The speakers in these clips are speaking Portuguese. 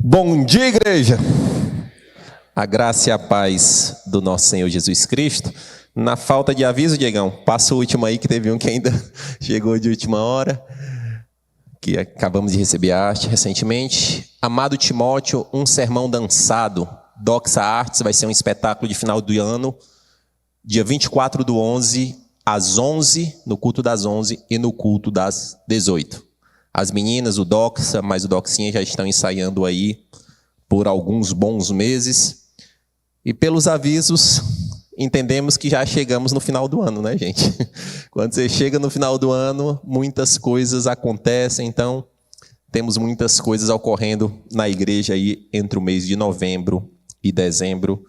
Bom dia, igreja! A graça e a paz do nosso Senhor Jesus Cristo. Na falta de aviso, Diegão, passa o último aí, que teve um que ainda chegou de última hora, que acabamos de receber a arte recentemente. Amado Timóteo, um sermão dançado. Doxa Artes vai ser um espetáculo de final do ano, dia 24/11, às 11, no culto das 11 e no culto das 18. As meninas, o Doxa, mais o Doxinha já estão ensaiando aí por alguns bons meses. E pelos avisos, entendemos que já chegamos no final do ano, né, gente? Quando você chega no final do ano, muitas coisas acontecem, então temos muitas coisas ocorrendo na igreja aí entre o mês de novembro e dezembro.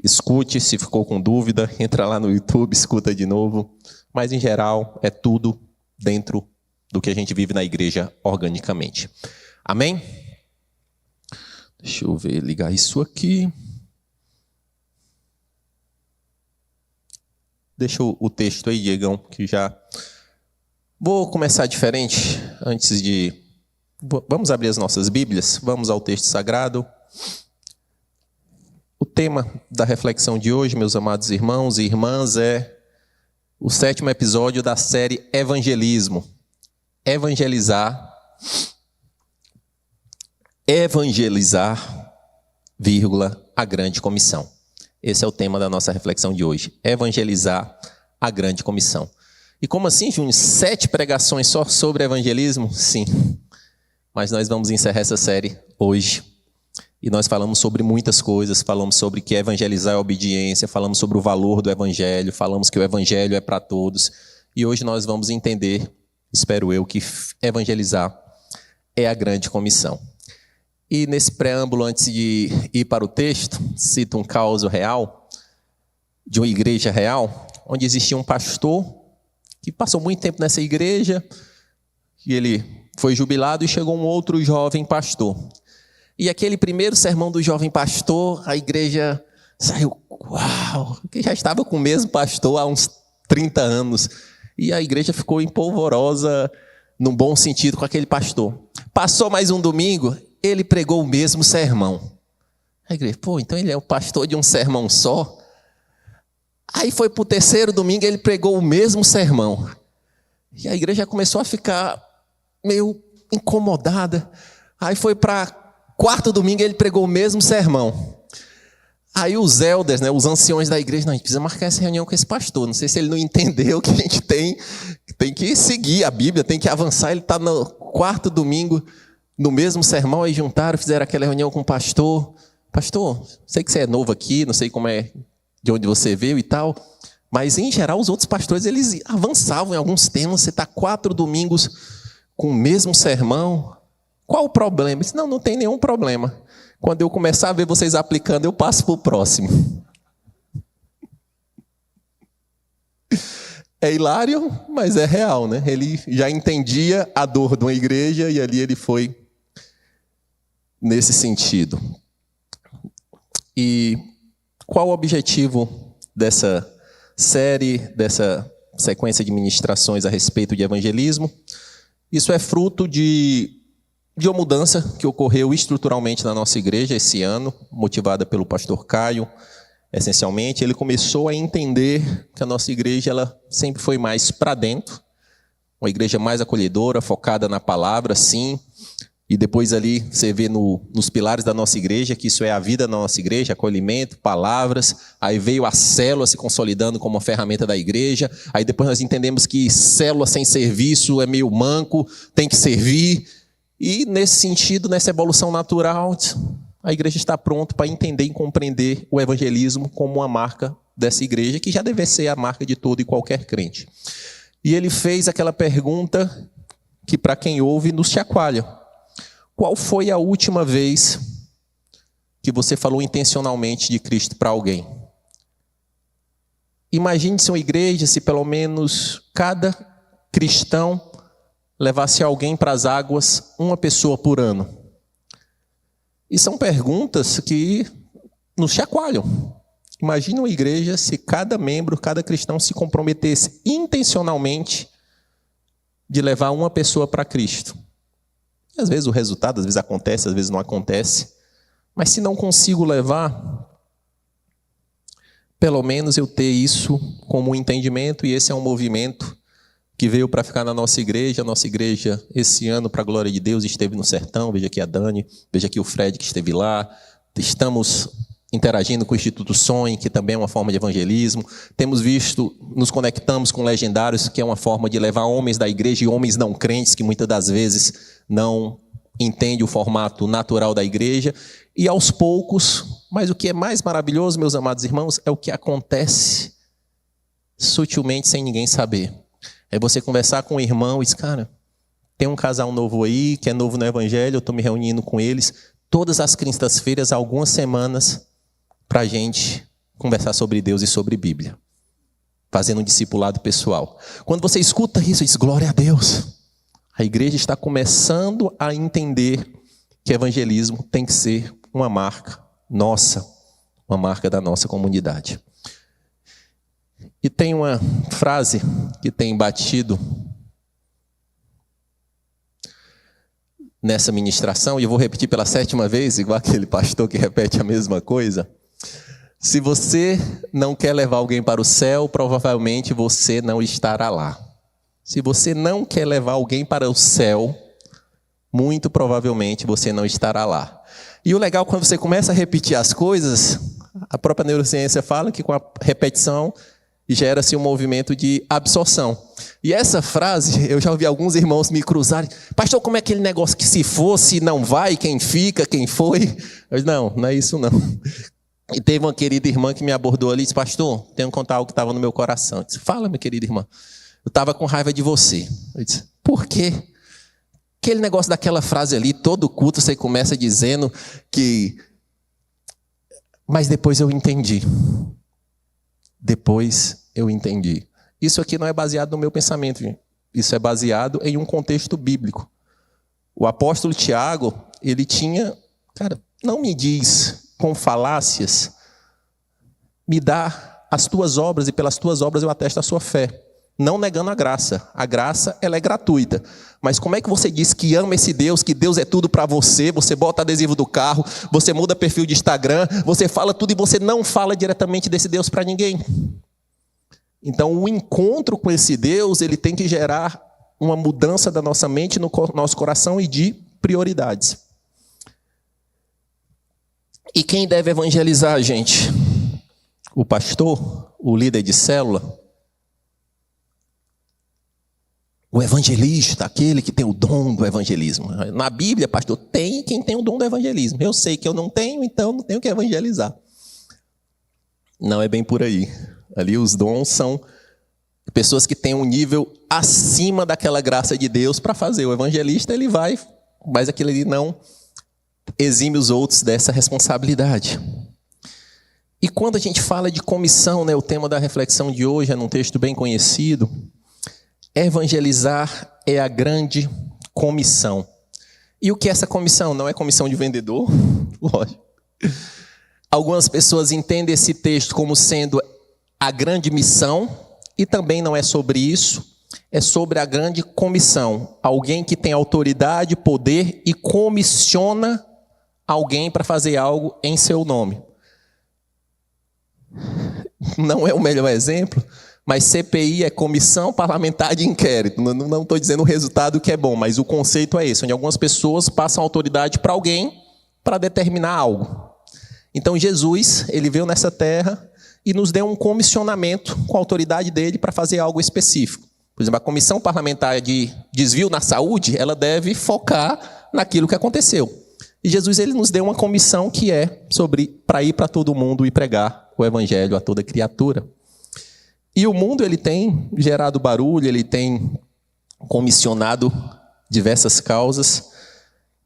Escute, se ficou com dúvida, entra lá no YouTube, escuta de novo. Mas, em geral, é tudo dentro do que a gente vive na igreja organicamente. Amém? Deixa eu ver, ligar isso aqui. Deixa o texto aí, Diegão, que já... Vou começar diferente, antes de... Vamos abrir as nossas Bíblias, vamos ao texto sagrado. O tema da reflexão de hoje, meus amados irmãos e irmãs, é o 7º episódio da série Evangelismo. Evangelizar, vírgula, a grande comissão. Esse é o tema da nossa reflexão de hoje. Evangelizar a grande comissão. E como assim, Júnior? 7 pregações só sobre evangelismo? Sim. Mas nós vamos encerrar essa série hoje. E nós falamos sobre muitas coisas. Falamos sobre que evangelizar é obediência. Falamos sobre o valor do evangelho. Falamos que o evangelho é para todos. E hoje nós vamos entender, espero eu, que evangelizar é a grande comissão. E nesse preâmbulo, antes de ir para o texto, cito um caso real, de uma igreja real, onde existia um pastor que passou muito tempo nessa igreja, e ele foi jubilado e chegou um outro jovem pastor. E aquele primeiro sermão do jovem pastor, a igreja saiu, uau, que já estava com o mesmo pastor há uns 30 anos. E a igreja ficou empolvorosa, num bom sentido, com aquele pastor. Passou mais um domingo, ele pregou o mesmo sermão. A igreja, então ele é o pastor de um sermão só? Aí foi para o 3º domingo, ele pregou o mesmo sermão. E a igreja começou a ficar meio incomodada. Aí foi para 4º domingo, ele pregou o mesmo sermão. Aí os elders, né, os anciões da igreja, não, a gente precisa marcar essa reunião com esse pastor. Não sei se ele não entendeu que a gente tem que seguir a Bíblia, tem que avançar. Ele está no 4º domingo, no mesmo sermão, aí juntaram, fizeram aquela reunião com o pastor. Pastor, sei que você é novo aqui, não sei como é, de onde você veio e tal, mas em geral os outros pastores, eles avançavam em alguns temas. Você está 4 domingos com o mesmo sermão, qual o problema? Ele disse, não tem nenhum problema. Quando eu começar a ver vocês aplicando, eu passo para o próximo. É hilário, mas é real, né? Ele já entendia a dor de uma igreja e ali ele foi nesse sentido. E qual o objetivo dessa série, dessa sequência de ministrações a respeito de evangelismo? Isso é fruto de uma mudança que ocorreu estruturalmente na nossa igreja esse ano, motivada pelo pastor Caio, essencialmente. Ele começou a entender que a nossa igreja ela sempre foi mais para dentro, uma igreja mais acolhedora, focada na palavra, sim. E depois ali você vê nos pilares da nossa igreja, que isso é a vida da nossa igreja, acolhimento, palavras. Aí veio a célula se consolidando como uma ferramenta da igreja. Aí depois nós entendemos que célula sem serviço é meio manco, tem que servir. E nesse sentido, nessa evolução natural, a igreja está pronta para entender e compreender o evangelismo como uma marca dessa igreja, que já deve ser a marca de todo e qualquer crente. E ele fez aquela pergunta que, para quem ouve, nos chacoalha. Qual foi a última vez que você falou intencionalmente de Cristo para alguém? Imagine-se uma igreja, se pelo menos cada cristão levasse alguém para as águas, uma pessoa por ano. E são perguntas que nos chacoalham. Imagine uma igreja se cada membro, cada cristão se comprometesse intencionalmente de levar uma pessoa para Cristo. E às vezes o resultado, às vezes acontece, às vezes não acontece. Mas se não consigo levar, pelo menos eu ter isso como um entendimento, e esse é um movimento que veio para ficar na nossa igreja. A nossa igreja, esse ano, para a glória de Deus, esteve no sertão. Veja aqui a Dani, veja aqui o Fred, que esteve lá. Estamos interagindo com o Instituto Sonhe, que também é uma forma de evangelismo. Temos visto, nos conectamos com Legendários, que é uma forma de levar homens da igreja e homens não crentes, que muitas das vezes não entendem o formato natural da igreja. E aos poucos, mas o que é mais maravilhoso, meus amados irmãos, é o que acontece sutilmente, sem ninguém saber. É você conversar com um irmão e dizer, cara, tem um casal novo aí, que é novo no evangelho, eu estou me reunindo com eles todas as quintas-feiras, há algumas semanas, para a gente conversar sobre Deus e sobre Bíblia, fazendo um discipulado pessoal. Quando você escuta isso, diz, glória a Deus. A igreja está começando a entender que evangelismo tem que ser uma marca nossa, uma marca da nossa comunidade. E tem uma frase que tem batido nessa ministração, e eu vou repetir pela 7ª vez, igual aquele pastor que repete a mesma coisa. Se você não quer levar alguém para o céu, provavelmente você não estará lá. Se você não quer levar alguém para o céu, muito provavelmente você não estará lá. E o legal, quando você começa a repetir as coisas, a própria neurociência fala que com a repetição gera-se um movimento de absorção. E essa frase, eu já ouvi alguns irmãos me cruzarem. Pastor, como é aquele negócio que se fosse, não vai, quem fica, quem foi? Eu disse, não é isso não. E teve uma querida irmã que me abordou ali e disse, pastor, tenho que contar algo que estava no meu coração. Eu disse, fala, minha querida irmã. Eu estava com raiva de você. Eu disse, por quê? Aquele negócio daquela frase ali, todo culto você começa dizendo que... Mas depois eu entendi. Depois eu entendi. Isso aqui não é baseado no meu pensamento, gente. Isso é baseado em um contexto bíblico. O apóstolo Tiago, ele tinha... Cara, não me diz com falácias, me dá as tuas obras e pelas tuas obras eu atesto a sua fé. Não negando a graça. A graça, ela é gratuita. Mas como é que você diz que ama esse Deus, que Deus é tudo para você, você bota adesivo do carro, você muda perfil de Instagram, você fala tudo e você não fala diretamente desse Deus para ninguém? Então, o encontro com esse Deus, ele tem que gerar uma mudança da nossa mente, no nosso coração e de prioridades. E quem deve evangelizar, gente? O pastor, o líder de célula, o evangelista, aquele que tem o dom do evangelismo. Na Bíblia, pastor, tem quem tem o dom do evangelismo. Eu sei que eu não tenho, então não tenho que evangelizar. Não é bem por aí. Ali os dons são pessoas que têm um nível acima daquela graça de Deus para fazer. O evangelista, ele vai, mas aquele ali não exime os outros dessa responsabilidade. E quando a gente fala de comissão, né, o tema da reflexão de hoje é num texto bem conhecido. Evangelizar é a grande comissão. E o que é essa comissão? Não é comissão de vendedor? Lógico. Algumas pessoas entendem esse texto como sendo a grande missão, e também não é sobre isso, é sobre a grande comissão. Alguém que tem autoridade, poder e comissiona alguém para fazer algo em seu nome. Não é o melhor exemplo, mas CPI é Comissão Parlamentar de Inquérito. Não estou dizendo o resultado que é bom, mas o conceito é esse, onde algumas pessoas passam autoridade para alguém para determinar algo. Então Jesus, ele veio nessa terra e nos deu um comissionamento com a autoridade dele para fazer algo específico. Por exemplo, a Comissão Parlamentar de Desvio na Saúde, ela deve focar naquilo que aconteceu. E Jesus, ele nos deu uma comissão que é para ir para todo mundo e pregar o evangelho a toda criatura. E o mundo, ele tem gerado barulho, ele tem comissionado diversas causas.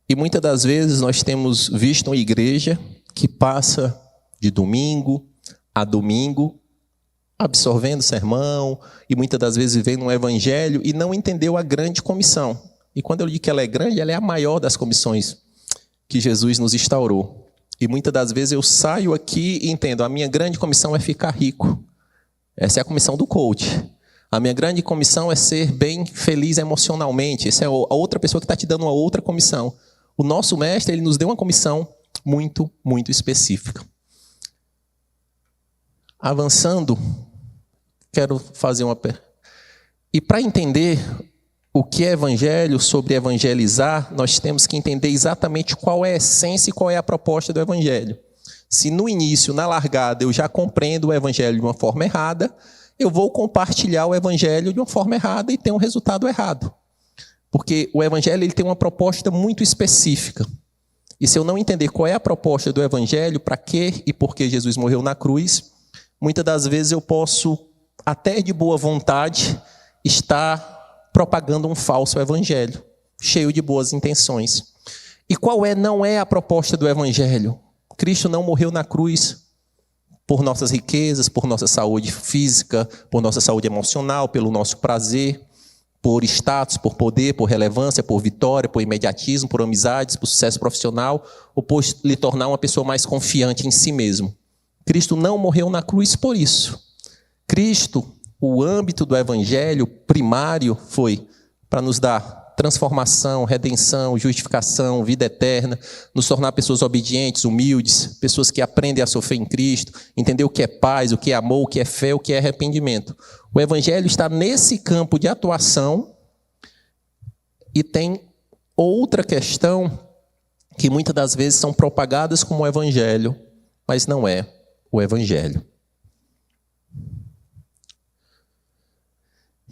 E muitas das vezes nós temos visto uma igreja que passa de domingo a domingo, absorvendo sermão, e muitas das vezes vem no evangelho e não entendeu a grande comissão. E quando eu digo que ela é grande, ela é a maior das comissões que Jesus nos instaurou. E muitas das vezes eu saio aqui e entendo, a minha grande comissão é ficar rico. Essa é a comissão do coach. A minha grande comissão é ser bem feliz emocionalmente. Essa é a outra pessoa que está te dando uma outra comissão. O nosso mestre, ele nos deu uma comissão muito, muito específica. Avançando, quero fazer uma pergunta. E para entender o que é evangelho, sobre evangelizar, nós temos que entender exatamente qual é a essência e qual é a proposta do evangelho. Se no início, na largada, eu já compreendo o evangelho de uma forma errada, eu vou compartilhar o evangelho de uma forma errada e ter um resultado errado. Porque o evangelho ele tem uma proposta muito específica. E se eu não entender qual é a proposta do evangelho, para quê e por que Jesus morreu na cruz, muitas das vezes eu posso, até de boa vontade, estar propagando um falso evangelho, cheio de boas intenções. E qual não é a proposta do evangelho? Cristo não morreu na cruz por nossas riquezas, por nossa saúde física, por nossa saúde emocional, pelo nosso prazer, por status, por poder, por relevância, por vitória, por imediatismo, por amizades, por sucesso profissional, ou por lhe tornar uma pessoa mais confiante em si mesmo. Cristo não morreu na cruz por isso. Cristo, o âmbito do evangelho primário foi para nos dar transformação, redenção, justificação, vida eterna, nos tornar pessoas obedientes, humildes, pessoas que aprendem a sofrer em Cristo, entender o que é paz, o que é amor, o que é fé, o que é arrependimento. O evangelho está nesse campo de atuação e tem outra questão que muitas das vezes são propagadas como evangelho, mas não é o evangelho.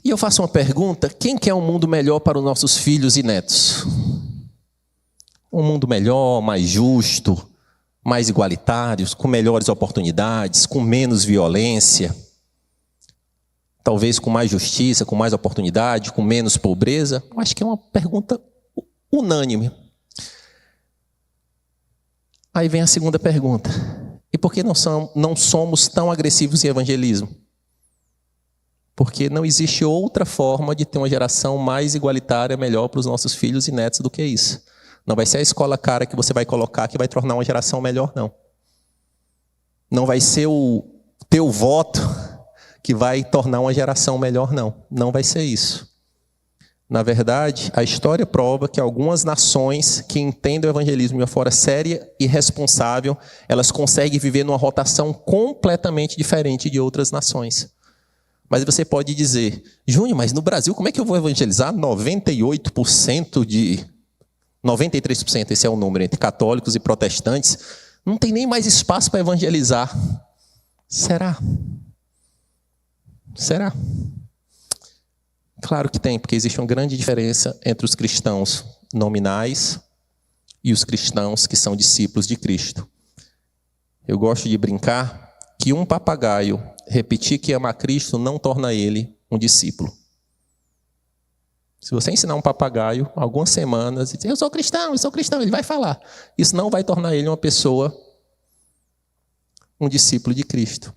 E eu faço uma pergunta: quem quer um mundo melhor para os nossos filhos e netos? Um mundo melhor, mais justo, mais igualitário, com melhores oportunidades, com menos violência, talvez com mais justiça, com mais oportunidade, com menos pobreza? Eu acho que é uma pergunta unânime. Aí vem a segunda pergunta: e por que não somos tão agressivos em evangelismo? Porque não existe outra forma de ter uma geração mais igualitária, melhor para os nossos filhos e netos do que isso. Não vai ser a escola cara que você vai colocar que vai tornar uma geração melhor, não. Não vai ser o teu voto que vai tornar uma geração melhor, não. Não vai ser isso. Na verdade, a história prova que algumas nações que entendem o evangelismo de uma forma séria e responsável, elas conseguem viver numa rotação completamente diferente de outras nações. Mas você pode dizer: Júnior, mas no Brasil como é que eu vou evangelizar 93%, esse é o número, entre católicos e protestantes? Não tem nem mais espaço para evangelizar. Será? Será? Claro que tem, porque existe uma grande diferença entre os cristãos nominais e os cristãos que são discípulos de Cristo. Eu gosto de brincar que um papagaio repetir que ama a Cristo não torna ele um discípulo. Se você ensinar um papagaio, algumas semanas, e dizer: eu sou cristão, ele vai falar. Isso não vai tornar ele uma pessoa, um discípulo de Cristo.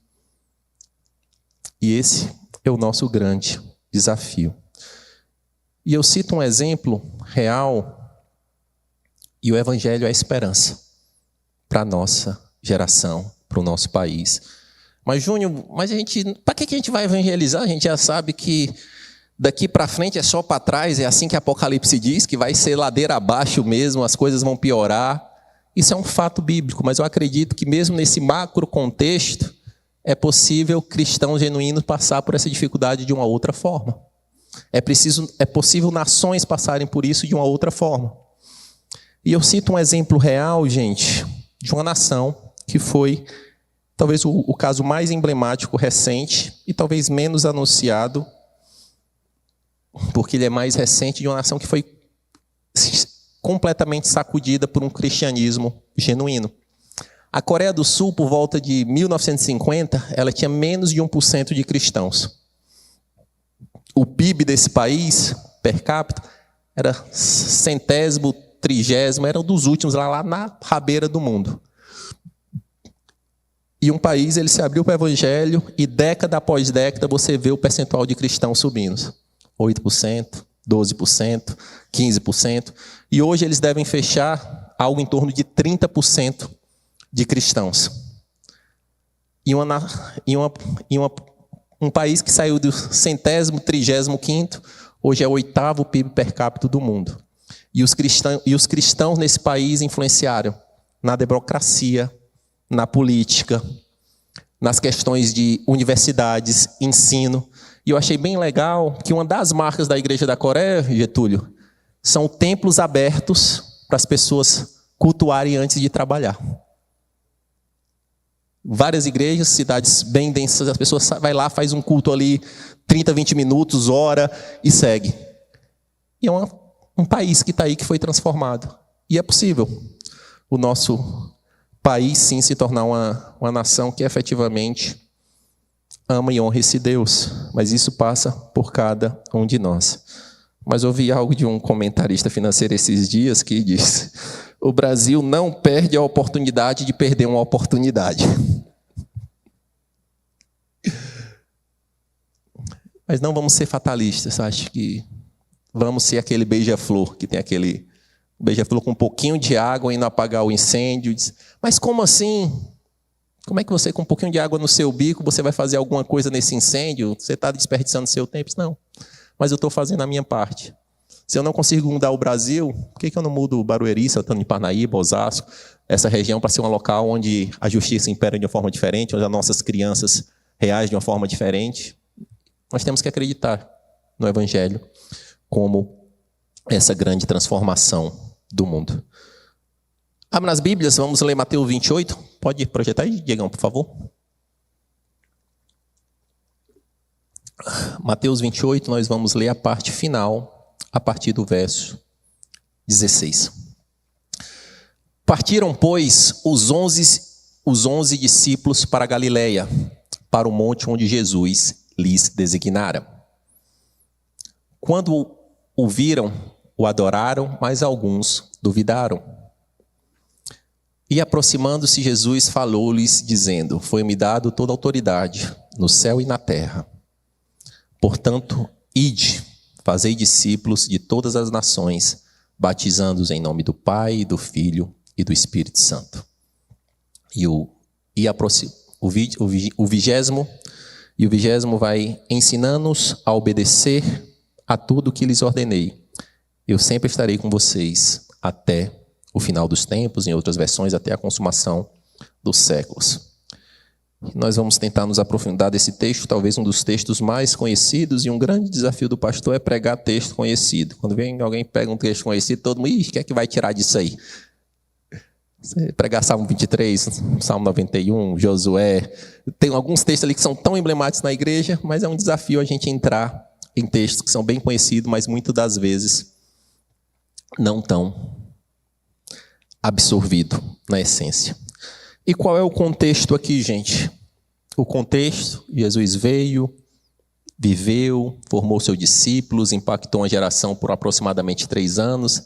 E esse é o nosso grande desafio. E eu cito um exemplo real, e o evangelho é a esperança para a nossa geração, para o nosso país. Mas, Júnior, para que a gente vai evangelizar? A gente já sabe que daqui para frente é só para trás, é assim que Apocalipse diz, que vai ser ladeira abaixo mesmo, as coisas vão piorar. Isso é um fato bíblico, mas eu acredito que mesmo nesse macro contexto, é possível cristãos genuínos passar por essa dificuldade de uma outra forma. É possível nações passarem por isso de uma outra forma. E eu cito um exemplo real, gente, de uma nação que foi talvez o caso mais emblemático recente e talvez menos anunciado, porque ele é mais recente, de uma nação que foi completamente sacudida por um cristianismo genuíno. A Coreia do Sul, por volta de 1950, ela tinha menos de 1% de cristãos. O PIB desse país, per capita, era 100º, 30º, era um dos últimos lá na rabeira do mundo. E um país, ele se abriu para o evangelho e década após década você vê o percentual de cristãos subindo. 8%, 12%, 15%. E hoje eles devem fechar algo em torno de 30% de cristãos. E uma Um país que saiu do 100º, 35º, hoje é o 8º PIB per capita do mundo. E os cristãos nesse país influenciaram na democracia, na política, nas questões de universidades, ensino. E eu achei bem legal que uma das marcas da Igreja da Coreia, Getúlio, são templos abertos para as pessoas cultuarem antes de trabalhar. Várias igrejas, cidades bem densas, as pessoas vai lá, faz um culto ali, 30, 20 minutos, ora, e segue. E é um país que está aí, que foi transformado. E é possível o nosso país, sim, se tornar uma nação que efetivamente ama e honra esse Deus. Mas isso passa por cada um de nós. Mas ouvi algo de um comentarista financeiro esses dias que disse: o Brasil não perde a oportunidade de perder uma oportunidade. Mas não vamos ser fatalistas. Acho que vamos ser aquele beija-flor, que tem aquele beija-flor com um pouquinho de água indo apagar o incêndio. Mas como assim? Como é que você, com um pouquinho de água no seu bico, você vai fazer alguma coisa nesse incêndio? Você está desperdiçando seu tempo? Não. Mas eu estou fazendo a minha parte. Se eu não consigo mudar o Brasil, por que eu não mudo Barueri, Santana de Parnaíba, Osasco, essa região, para ser um local onde a justiça impera de uma forma diferente, onde as nossas crianças reagem de uma forma diferente? Nós temos que acreditar no Evangelho como essa grande transformação do mundo. Abra nas Bíblias, vamos ler Mateus 28. Pode projetar aí, Diegão, por favor. Mateus 28, nós vamos ler a parte final, a partir do verso 16. Partiram, pois, os 11 discípulos para a Galileia, para o monte onde Jesus lhes designara. Quando o viram, o adoraram, mas alguns duvidaram. E aproximando-se Jesus, falou-lhes, dizendo: foi-me dado toda a autoridade, no céu e na terra. Portanto, ide, fazei discípulos de todas as nações, batizando-os em nome do Pai, do Filho e do Espírito Santo. O 20º vai ensinando-nos a obedecer a tudo o que lhes ordenei. Eu sempre estarei com vocês até o final dos tempos, em outras versões, até a consumação dos séculos. Nós vamos tentar nos aprofundar desse texto, talvez um dos textos mais conhecidos, e um grande desafio do pastor é pregar texto conhecido. Quando vem alguém pega um texto conhecido, todo mundo, o que é que vai tirar disso aí? Você pregar Salmo 23, Salmo 91, Josué, tem alguns textos ali que são tão emblemáticos na igreja, mas é um desafio a gente entrar em textos que são bem conhecidos, mas muitas das vezes não tão absorvido na essência. E qual é o contexto aqui, gente? O contexto: Jesus veio, viveu, formou seus discípulos, impactou uma geração por aproximadamente 3 anos,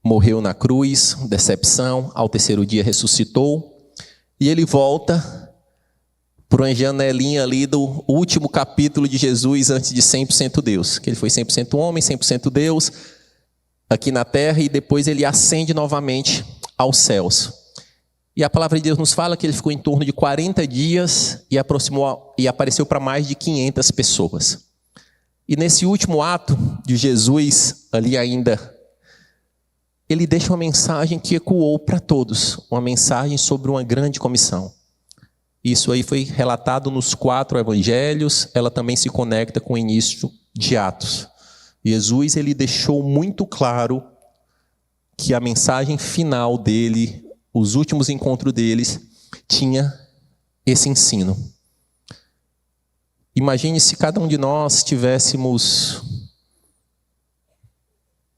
morreu na cruz, decepção, ao 3º dia ressuscitou, e ele volta por uma janelinha ali do último capítulo de Jesus antes de 100% Deus, que ele foi 100% homem, 100% Deus, aqui na terra, e depois ele ascende novamente aos céus. E a palavra de Deus nos fala que ele ficou em torno de 40 dias e apareceu para mais de 500 pessoas. E nesse último ato de Jesus, ali ainda, ele deixa uma mensagem que ecoou para todos, uma mensagem sobre uma grande comissão. Isso aí foi relatado nos 4 evangelhos, ela também se conecta com o início de Atos. Jesus, ele deixou muito claro que a mensagem final dele, os últimos encontros deles, tinha esse ensino. Imagine se cada um de nós tivéssemos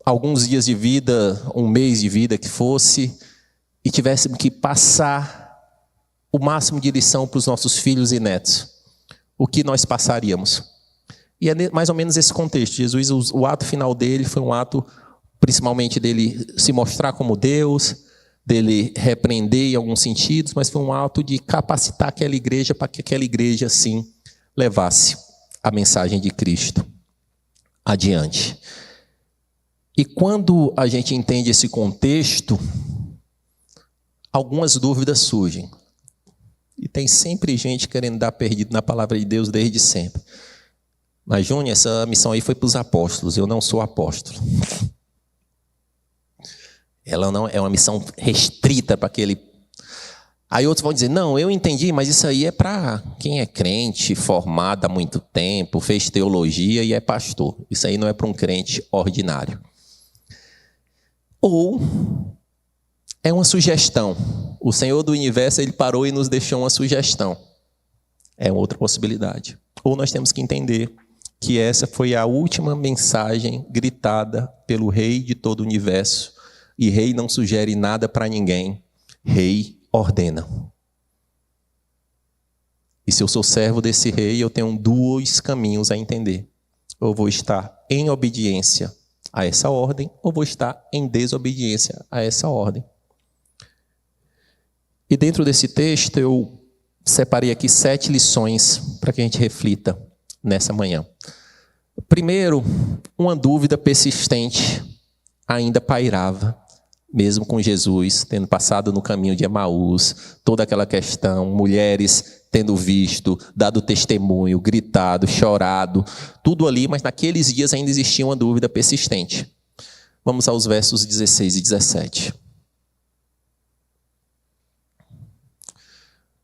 alguns dias de vida, um mês de vida que fosse, e tivéssemos que passar o máximo de lição para os nossos filhos e netos. O que nós passaríamos? E é mais ou menos esse contexto. Jesus, o ato final dele foi um ato, principalmente, dele se mostrar como Deus, dele repreender em alguns sentidos, mas foi um ato de capacitar aquela igreja para que aquela igreja, sim, levasse a mensagem de Cristo adiante. E quando a gente entende esse contexto, algumas dúvidas surgem. E tem sempre gente querendo dar perdido na palavra de Deus desde sempre. Mas, Júnior, essa missão aí foi para os apóstolos. Eu não sou apóstolo. Ela não é uma missão restrita para aquele... Aí outros vão dizer, não, eu entendi, mas isso aí é para quem é crente, formado há muito tempo, fez teologia e é pastor. Isso aí não é para um crente ordinário. Ou é uma sugestão. O Senhor do Universo, ele parou e nos deixou uma sugestão. É outra possibilidade. Ou nós temos que entender que essa foi a última mensagem gritada pelo Rei de todo o Universo. E Rei não sugere nada para ninguém. Rei ordena. E se eu sou servo desse Rei, eu tenho 2 caminhos a entender. Eu vou estar em obediência a essa ordem, ou vou estar em desobediência a essa ordem. E dentro desse texto eu separei aqui 7 lições para que a gente reflita nessa manhã. Primeiro, uma dúvida persistente ainda pairava, mesmo com Jesus tendo passado no caminho de Emaús, toda aquela questão, mulheres tendo visto, dado testemunho, gritado, chorado, tudo ali, mas naqueles dias ainda existia uma dúvida persistente. Vamos aos versos 16 e 17.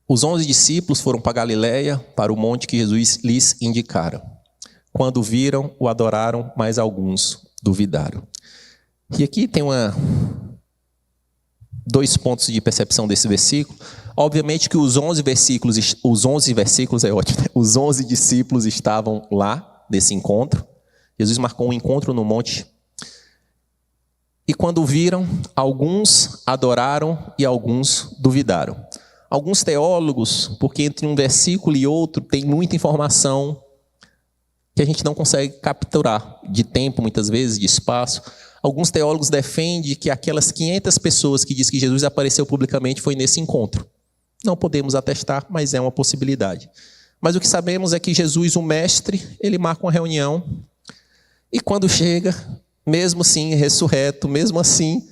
Os 11 discípulos foram para Galiléia, para o monte que Jesus lhes indicara. Quando viram, o adoraram, mas alguns duvidaram. E aqui tem 2 pontos de percepção desse versículo. Obviamente que os 11 versículos é ótimo, né? Os 11 discípulos estavam lá, nesse encontro. Jesus marcou um encontro no monte. E quando viram, alguns adoraram e alguns duvidaram. Alguns teólogos, porque entre um versículo e outro tem muita informação que a gente não consegue capturar, de tempo muitas vezes, de espaço. Alguns teólogos defendem que aquelas 500 pessoas que diz que Jesus apareceu publicamente foi nesse encontro. Não podemos atestar, mas é uma possibilidade. Mas o que sabemos é que Jesus, o mestre, ele marca uma reunião e quando chega, mesmo assim ressurreto, mesmo assim,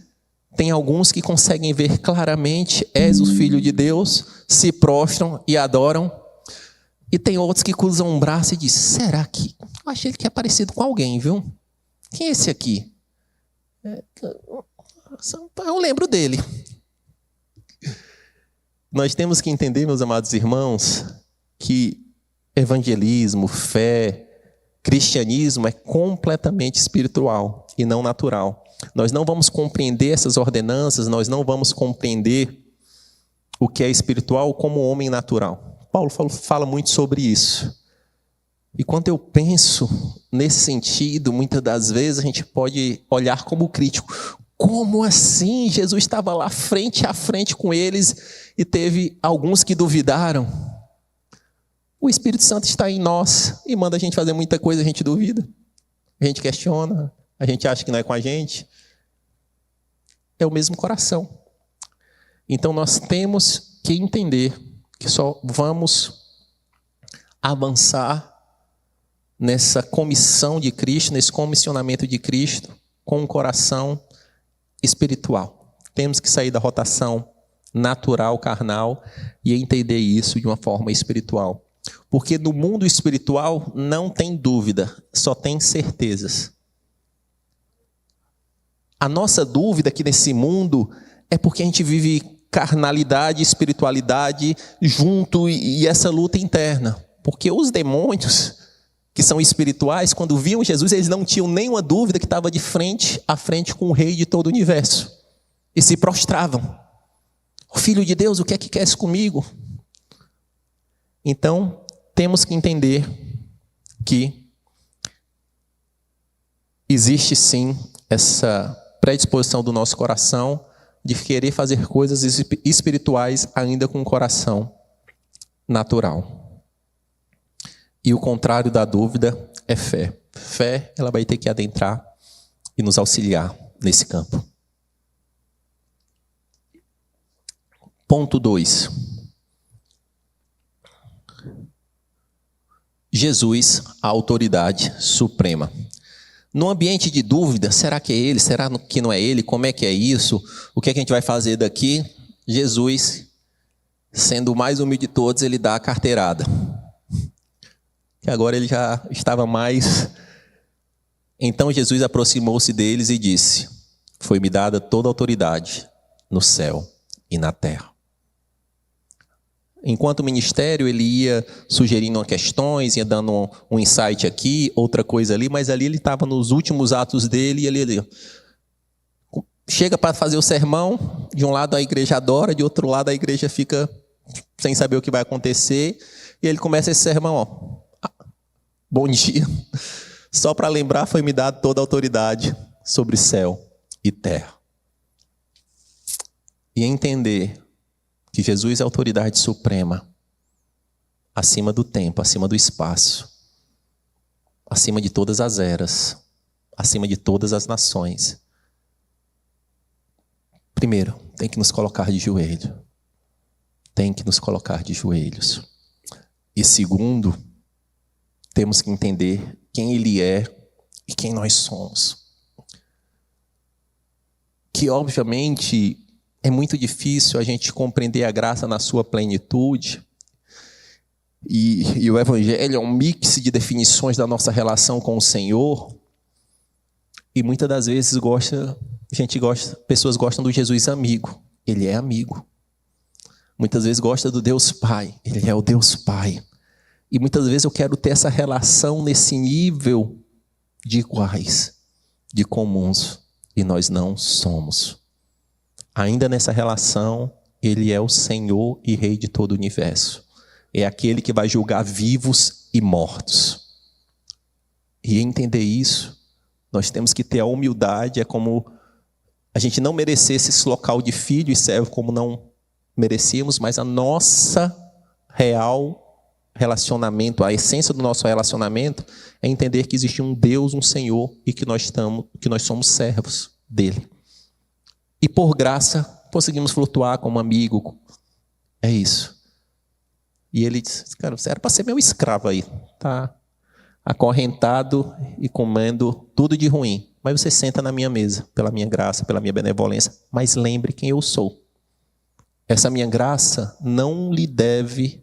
tem alguns que conseguem ver claramente, és o Filho de Deus, se prostram e adoram. E tem outros que cruzam um braço e dizem, será que? Eu achei que é parecido com alguém, viu? Quem é esse aqui? Eu lembro dele. Nós temos que entender, meus amados irmãos, que evangelismo, fé, cristianismo é completamente espiritual e não natural. Nós não vamos compreender essas ordenanças, nós não vamos compreender o que é espiritual como homem natural. Paulo fala muito sobre isso. E quando eu penso nesse sentido, muitas das vezes a gente pode olhar como crítico. Como assim? Jesus estava lá frente a frente com eles e teve alguns que duvidaram. O Espírito Santo está em nós e manda a gente fazer muita coisa, a gente duvida. A gente questiona, a gente acha que não é com a gente. É o mesmo coração. Então nós temos que entender que só vamos avançar nessa comissão de Cristo, nesse comissionamento de Cristo, com um coração espiritual. Temos que sair da rotação natural, carnal, e entender isso de uma forma espiritual. Porque no mundo espiritual não tem dúvida, só tem certezas. A nossa dúvida aqui nesse mundo é porque a gente vive carnalidade e espiritualidade junto e essa luta interna. Porque os demônios que são espirituais, quando viam Jesus, eles não tinham nenhuma dúvida que estava de frente a frente com o Rei de todo o universo. E se prostravam. O Filho de Deus, o que é que queres comigo? Então, temos que entender que existe sim essa predisposição do nosso coração de querer fazer coisas espirituais ainda com o coração natural. E o contrário da dúvida é fé. Fé, ela vai ter que adentrar e nos auxiliar nesse campo. Ponto 2. Jesus, a autoridade suprema. No ambiente de dúvida, será que é ele? Será que não é ele? Como é que é isso? O que é que a gente vai fazer daqui? Jesus sendo o mais humilde de todos, ele dá a carteirada. Que agora ele já estava mais... Então Jesus aproximou-se deles e disse: foi-me dada toda a autoridade no céu e na terra. Enquanto o ministério, ele ia sugerindo questões, ia dando um insight aqui, outra coisa ali, mas ali ele estava nos últimos atos dele, e ele chega para fazer o sermão, de um lado a igreja adora, de outro lado a igreja fica sem saber o que vai acontecer, e ele começa esse sermão, ó. Bom dia. Só para lembrar, foi-me dada toda a autoridade sobre céu e terra. E entender que Jesus é a autoridade suprema, acima do tempo, acima do espaço, acima de todas as eras, acima de todas as nações. Primeiro, tem que nos colocar de joelho. Tem que nos colocar de joelhos. E segundo, temos que entender quem Ele é e quem nós somos. Que, obviamente, é muito difícil a gente compreender a graça na sua plenitude. E o Evangelho é um mix de definições da nossa relação com o Senhor. E muitas das vezes pessoas gostam do Jesus amigo. Ele é amigo. Muitas vezes gosta do Deus Pai. Ele é o Deus Pai. E muitas vezes eu quero ter essa relação nesse nível de iguais, de comuns. E nós não somos. Ainda nessa relação, Ele é o Senhor e Rei de todo o universo. É aquele que vai julgar vivos e mortos. E entender isso, nós temos que ter a humildade. É como a gente não merecesse esse local de filho e servo como não merecíamos, mas a nossa real relacionamento, a essência do nosso relacionamento é entender que existe um Deus, um Senhor, e que nós somos servos dele. E por graça conseguimos flutuar como amigo. É isso. E ele disse: cara, você era para ser meu escravo aí, tá acorrentado e comendo tudo de ruim, mas você senta na minha mesa, pela minha graça, pela minha benevolência. Mas lembre quem eu sou. Essa minha graça não lhe deve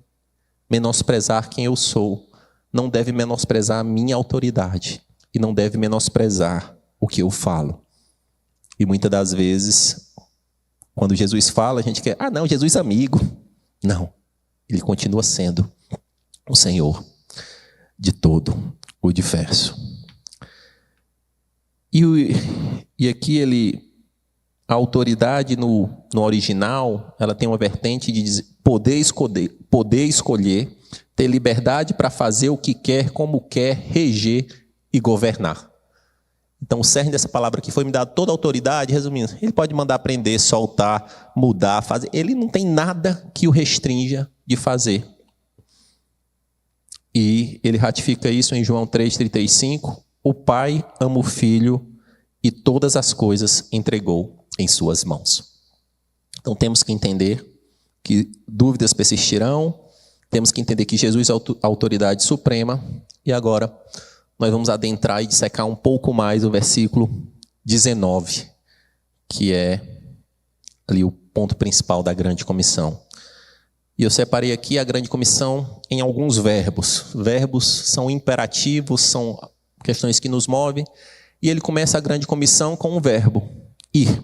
menosprezar quem eu sou, não deve menosprezar a minha autoridade e não deve menosprezar o que eu falo. E muitas das vezes, quando Jesus fala, a gente quer, não, Jesus é amigo. Não, ele continua sendo o Senhor de todo o universo. E aqui a autoridade no original, ela tem uma vertente de dizer, poder escolher, ter liberdade para fazer o que quer, como quer, reger e governar. Então o cerne dessa palavra aqui foi me dado toda a autoridade, resumindo, ele pode mandar prender, soltar, mudar, fazer. Ele não tem nada que o restrinja de fazer. E ele ratifica isso em João 3,35. O Pai ama o Filho e todas as coisas entregou em suas mãos. Então temos que entender que dúvidas persistirão, temos que entender que Jesus é a autoridade suprema. E agora nós vamos adentrar e dissecar um pouco mais o versículo 19, que é ali o ponto principal da grande comissão. E eu separei aqui a grande comissão em alguns verbos. Verbos são imperativos, são questões que nos movem. E ele começa a grande comissão com um verbo: ir.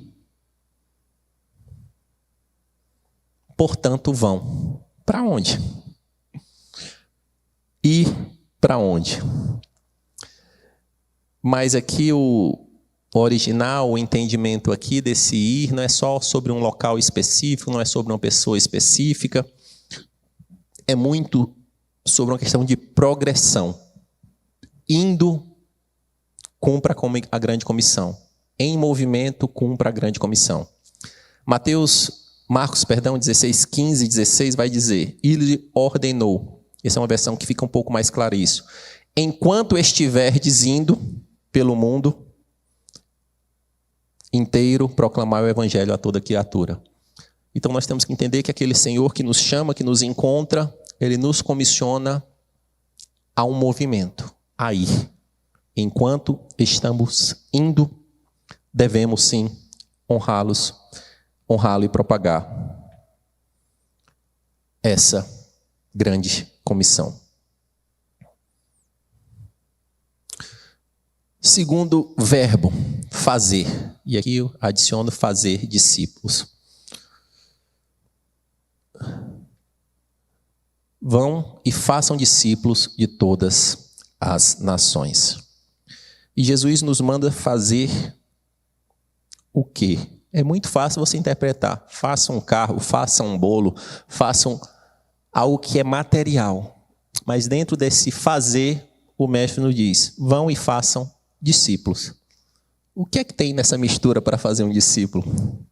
Portanto, vão. Para onde? Ir para onde? Mas aqui o original, o entendimento aqui desse ir, não é só sobre um local específico, não é sobre uma pessoa específica. É muito sobre uma questão de progressão. Indo, cumpra a grande comissão. Em movimento, cumpra a grande comissão. Marcos 16:15 e 16 vai dizer: ele ordenou. Essa é uma versão que fica um pouco mais clara isso. Enquanto estiverdes indo pelo mundo inteiro, proclamar o evangelho a toda criatura. Então nós temos que entender que aquele Senhor que nos chama, que nos encontra, ele nos comissiona a um movimento, a ir. Enquanto estamos indo, devemos sim honrá-lo e propagar essa grande comissão. Segundo verbo, fazer. E aqui eu adiciono fazer discípulos. Vão e façam discípulos de todas as nações. E Jesus nos manda fazer o quê? É muito fácil você interpretar. Façam um carro, façam um bolo, façam algo que é material. Mas dentro desse fazer, o mestre nos diz, vão e façam discípulos. O que é que tem nessa mistura para fazer um discípulo?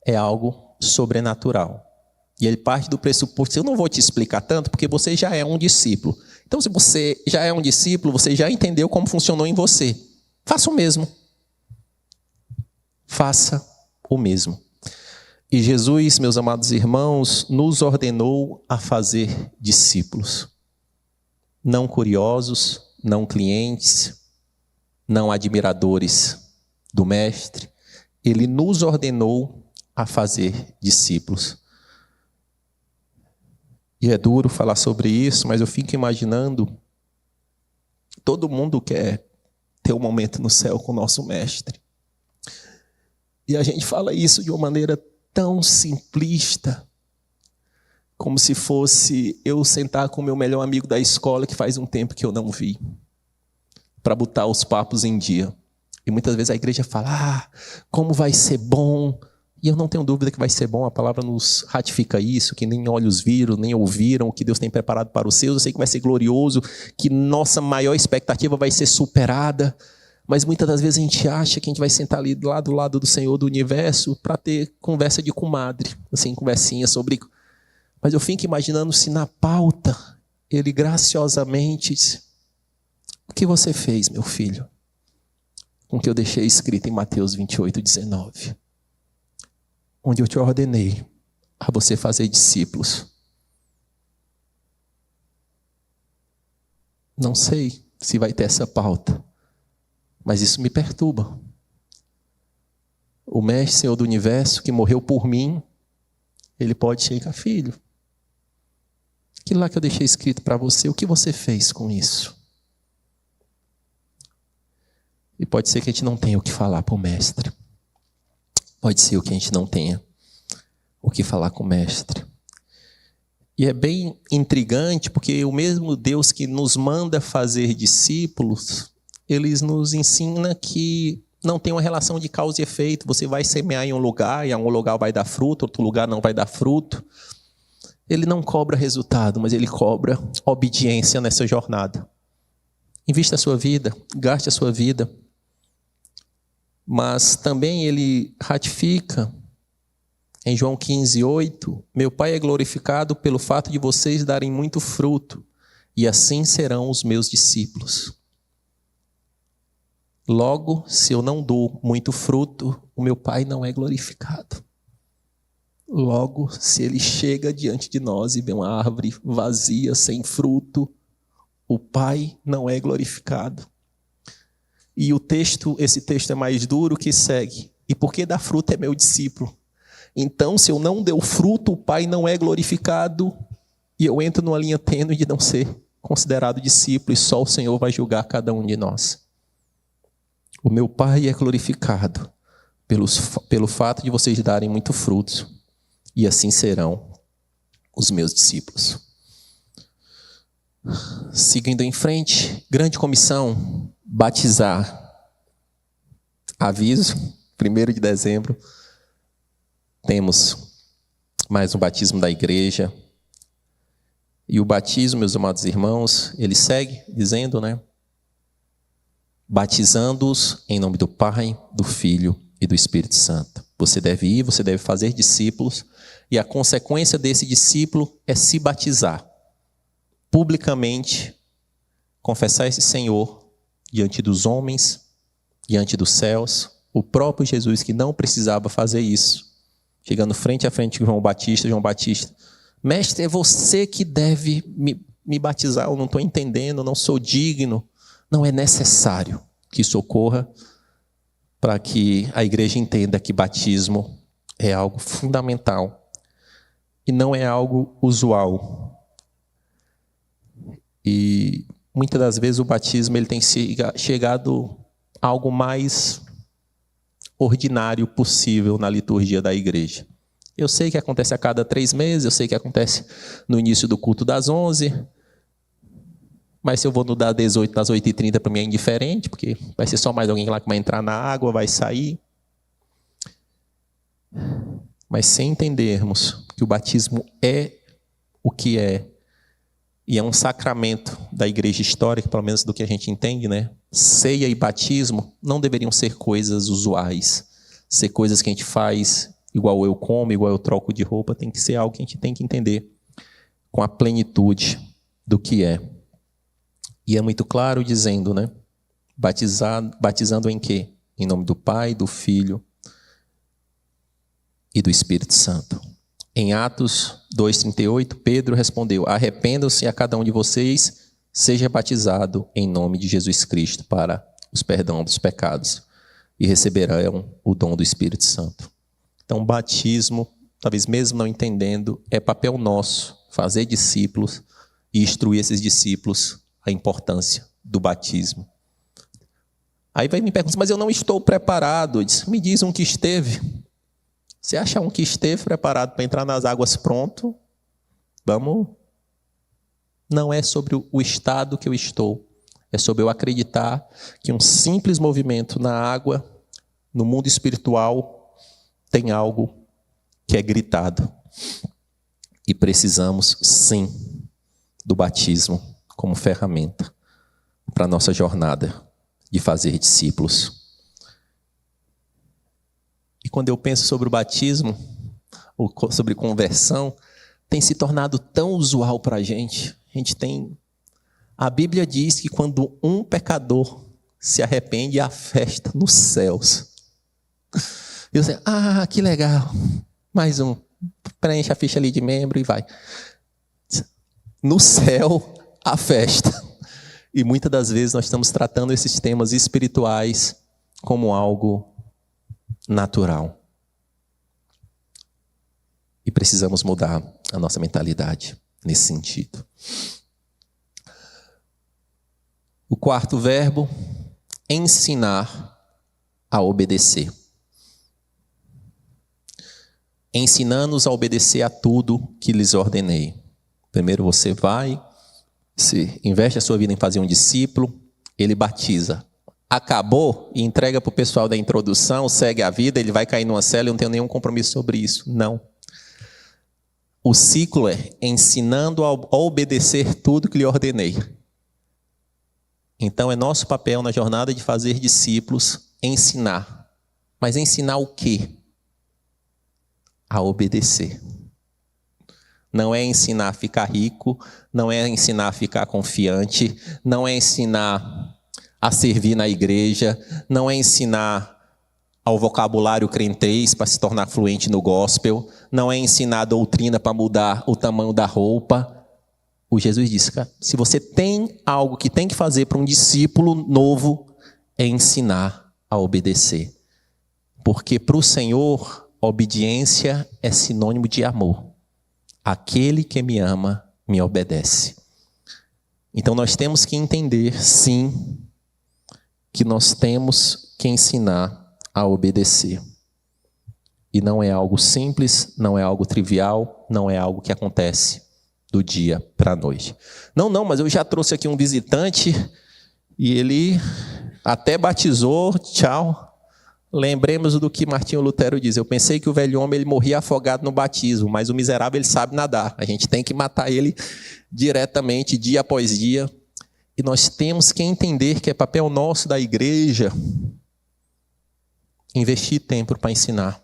É algo sobrenatural. E ele parte do pressuposto, eu não vou te explicar tanto, porque você já é um discípulo. Então, se você já é um discípulo, você já entendeu como funcionou em você. Faça o mesmo. Faça o mesmo. E Jesus, meus amados irmãos, nos ordenou a fazer discípulos. Não curiosos, não clientes, não admiradores do Mestre. Ele nos ordenou a fazer discípulos. E é duro falar sobre isso, mas eu fico imaginando, todo mundo quer ter um momento no céu com o nosso Mestre. E a gente fala isso de uma maneira tão simplista, como se fosse eu sentar com o meu melhor amigo da escola, que faz um tempo que eu não vi, para botar os papos em dia. E muitas vezes a igreja fala, como vai ser bom. E eu não tenho dúvida que vai ser bom, a palavra nos ratifica isso, que nem olhos viram, nem ouviram o que Deus tem preparado para os seus. Eu sei que vai ser glorioso, que nossa maior expectativa vai ser superada. Mas muitas das vezes a gente acha que a gente vai sentar ali lá do lado do Senhor do Universo para ter conversa de comadre, assim, conversinha sobre... Mas eu fico imaginando se na pauta ele graciosamente diz, o que você fez, meu filho? Com o que eu deixei escrito em Mateus 28:19. Onde eu te ordenei a você fazer discípulos. Não sei se vai ter essa pauta, mas isso me perturba. O Mestre Senhor do Universo, que morreu por mim, ele pode chegar, filho, aquilo lá que eu deixei escrito para você, o que você fez com isso? E pode ser que a gente não tenha o que falar para o Mestre. Pode ser que a gente não tenha o que falar com o Mestre. E é bem intrigante, porque o mesmo Deus que nos manda fazer discípulos, ele nos ensina que não tem uma relação de causa e efeito. Você vai semear em um lugar, e um lugar vai dar fruto, outro lugar não vai dar fruto. Ele não cobra resultado, mas ele cobra obediência nessa jornada. Invista a sua vida, gaste a sua vida. Mas também ele ratifica em João 15:8, meu Pai é glorificado pelo fato de vocês darem muito fruto, e assim serão os meus discípulos. Logo, se eu não dou muito fruto, o meu Pai não é glorificado. Logo, se ele chega diante de nós e vê uma árvore vazia, sem fruto, o Pai não é glorificado. E esse texto é mais duro, que segue. E porque dá fruto é meu discípulo. Então, se eu não der fruto, o Pai não é glorificado. E eu entro numa linha tênue de não ser considerado discípulo. E só o Senhor vai julgar cada um de nós. O meu Pai é glorificado pelo fato de vocês darem muito fruto. E assim serão os meus discípulos. Seguindo em frente, grande comissão, batizar. Aviso, 1º de dezembro, temos mais um batismo da igreja. E o batismo, meus amados irmãos, ele segue dizendo, batizando-os em nome do Pai, do Filho e do Espírito Santo. Você deve ir, você deve fazer discípulos, e a consequência desse discípulo é se batizar. Publicamente, confessar esse Senhor diante dos homens, diante dos céus, o próprio Jesus que não precisava fazer isso, chegando frente a frente com João Batista, mestre, é você que deve me batizar, eu não estou entendendo, eu não sou digno. Não é necessário que isso ocorra para que a igreja entenda que batismo é algo fundamental e não é algo usual. E muitas das vezes o batismo ele tem chegado a algo mais ordinário possível na liturgia da igreja. Eu sei que acontece a cada 3 meses, eu sei que acontece no início do culto das 11, mas se eu vou no das 18, das 8h30, para mim é indiferente, porque vai ser só mais alguém lá que vai entrar na água, vai sair. Mas sem entendermos que o batismo é o que é, e é um sacramento da igreja histórica, pelo menos do que a gente entende, né? Ceia e batismo não deveriam ser coisas usuais, ser coisas que a gente faz igual eu como, igual eu troco de roupa, tem que ser algo que a gente tem que entender com a plenitude do que é. E é muito claro dizendo, né? Batizando em quê? Em nome do Pai, do Filho e do Espírito Santo. Em Atos 2,38, Pedro respondeu: arrependam-se a cada um de vocês, seja batizado em nome de Jesus Cristo para os perdão dos pecados e receberão o dom do Espírito Santo. Então, batismo, talvez mesmo não entendendo, é papel nosso fazer discípulos e instruir esses discípulos a importância do batismo. Aí vai me perguntar: mas eu não estou preparado. Me diz um que esteve. Você acha um que esteve preparado para entrar nas águas pronto? Vamos. Não é sobre o estado que eu estou. É sobre eu acreditar que um simples movimento na água, no mundo espiritual, tem algo que é gritado. E precisamos, sim, do batismo como ferramenta para a nossa jornada de fazer discípulos. E quando eu penso sobre o batismo, ou sobre conversão, tem se tornado tão usual para a gente. A Bíblia diz que quando um pecador se arrepende, há festa nos céus. E você, que legal, mais um, preenche a ficha ali de membro e vai. No céu, há festa. E muitas das vezes nós estamos tratando esses temas espirituais como algo natural. E precisamos mudar a nossa mentalidade nesse sentido. O quarto verbo, ensinar a obedecer. Ensinando-os a obedecer a tudo que lhes ordenei. Primeiro você vai, se investe a sua vida em fazer um discípulo, ele batiza. Acabou e entrega para o pessoal da introdução, segue a vida, ele vai cair numa cela, eu não tenho nenhum compromisso sobre isso. Não. O ciclo é ensinando a obedecer tudo que lhe ordenei. Então é nosso papel na jornada de fazer discípulos ensinar. Mas ensinar o quê? A obedecer. Não é ensinar a ficar rico, não é ensinar a ficar confiante, não é ensinar a servir na igreja, não é ensinar ao vocabulário crentez para se tornar fluente no gospel, não é ensinar a doutrina para mudar o tamanho da roupa. O Jesus disse, cara, se você tem algo que tem que fazer para um discípulo novo, é ensinar a obedecer. Porque para o Senhor, obediência é sinônimo de amor. Aquele que me ama, me obedece. Então nós temos que entender, sim, que nós temos que ensinar a obedecer. E não é algo simples, não é algo trivial, não é algo que acontece do dia para a noite. Não, mas eu já trouxe aqui um visitante e ele até batizou, tchau. Lembremos do que Martinho Lutero diz. Eu pensei que o velho homem ele morria afogado no batismo, mas o miserável ele sabe nadar. A gente tem que matar ele diretamente, dia após dia. E nós temos que entender que é papel nosso da igreja investir tempo para ensinar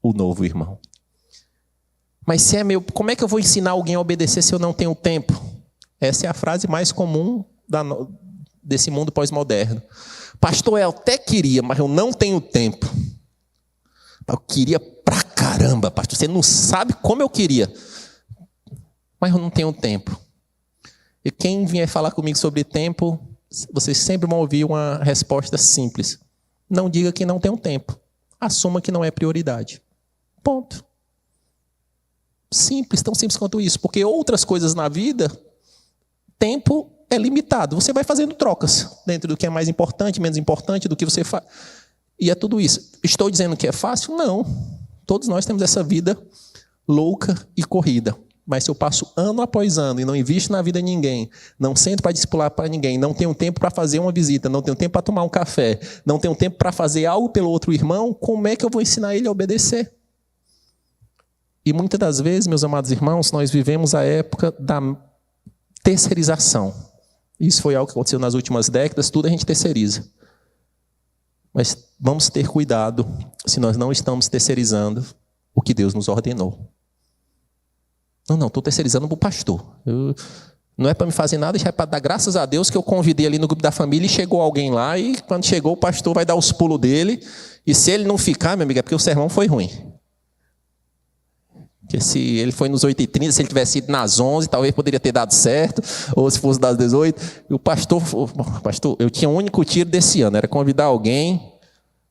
o novo irmão. Mas se é meu, como é que eu vou ensinar alguém a obedecer se eu não tenho tempo? Essa é a frase mais comum desse mundo pós-moderno. Pastor, eu até queria, mas eu não tenho tempo. Eu queria pra caramba, pastor. Você não sabe como eu queria. Mas eu não tenho tempo. E quem vier falar comigo sobre tempo, vocês sempre vão ouvir uma resposta simples. Não diga que não tem tempo. Assuma que não é prioridade. Ponto. Simples, tão simples quanto isso. Porque outras coisas na vida, tempo é limitado. Você vai fazendo trocas dentro do que é mais importante, menos importante, do que você faz. E é tudo isso. Estou dizendo que é fácil? Não. Todos nós temos essa vida louca e corrida. Mas se eu passo ano após ano e não invisto na vida de ninguém, não sento para discipular para ninguém, não tenho tempo para fazer uma visita, não tenho tempo para tomar um café, não tenho tempo para fazer algo pelo outro irmão, como é que eu vou ensinar ele a obedecer? E muitas das vezes, meus amados irmãos, nós vivemos a época da terceirização. Isso foi algo que aconteceu nas últimas décadas, tudo a gente terceiriza. Mas vamos ter cuidado se nós não estamos terceirizando o que Deus nos ordenou. Não, estou terceirizando para o pastor. Não é para me fazer nada, já é para dar graças a Deus que eu convidei ali no grupo da família e chegou alguém lá e quando chegou o pastor vai dar os pulos dele. E se ele não ficar, meu amigo, é porque o sermão foi ruim. Porque se ele foi nos 8h30, se ele tivesse ido nas 11, talvez poderia ter dado certo, ou se fosse das 18. E o pastor, eu tinha um único tiro desse ano, era convidar alguém,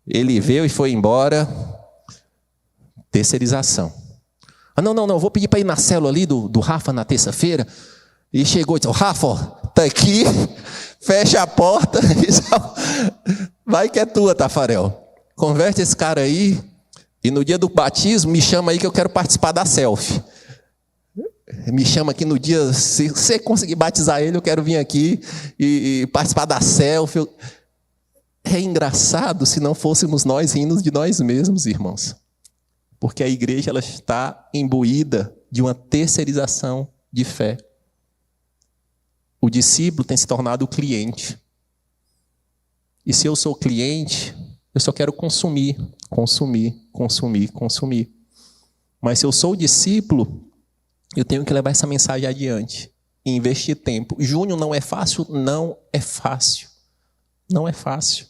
ele veio e foi embora. Terceirização. Não, vou pedir para ir na célula ali do Rafa na terça-feira. E chegou e disse, Rafa, tá aqui, fecha a porta, vai que é tua, Tafarel. Converte esse cara aí. E no dia do batismo, me chama aí que eu quero participar da selfie. Me chama aqui no dia, se você conseguir batizar ele, eu quero vir aqui e participar da selfie. É engraçado se não fôssemos nós rindo de nós mesmos, irmãos. Porque a igreja ela está imbuída de uma terceirização de fé. O discípulo tem se tornado o cliente. E se eu sou cliente, eu só quero consumir. Mas se eu sou o discípulo, eu tenho que levar essa mensagem adiante. E investir tempo. Júnior, não é fácil? Não é fácil. Não é fácil.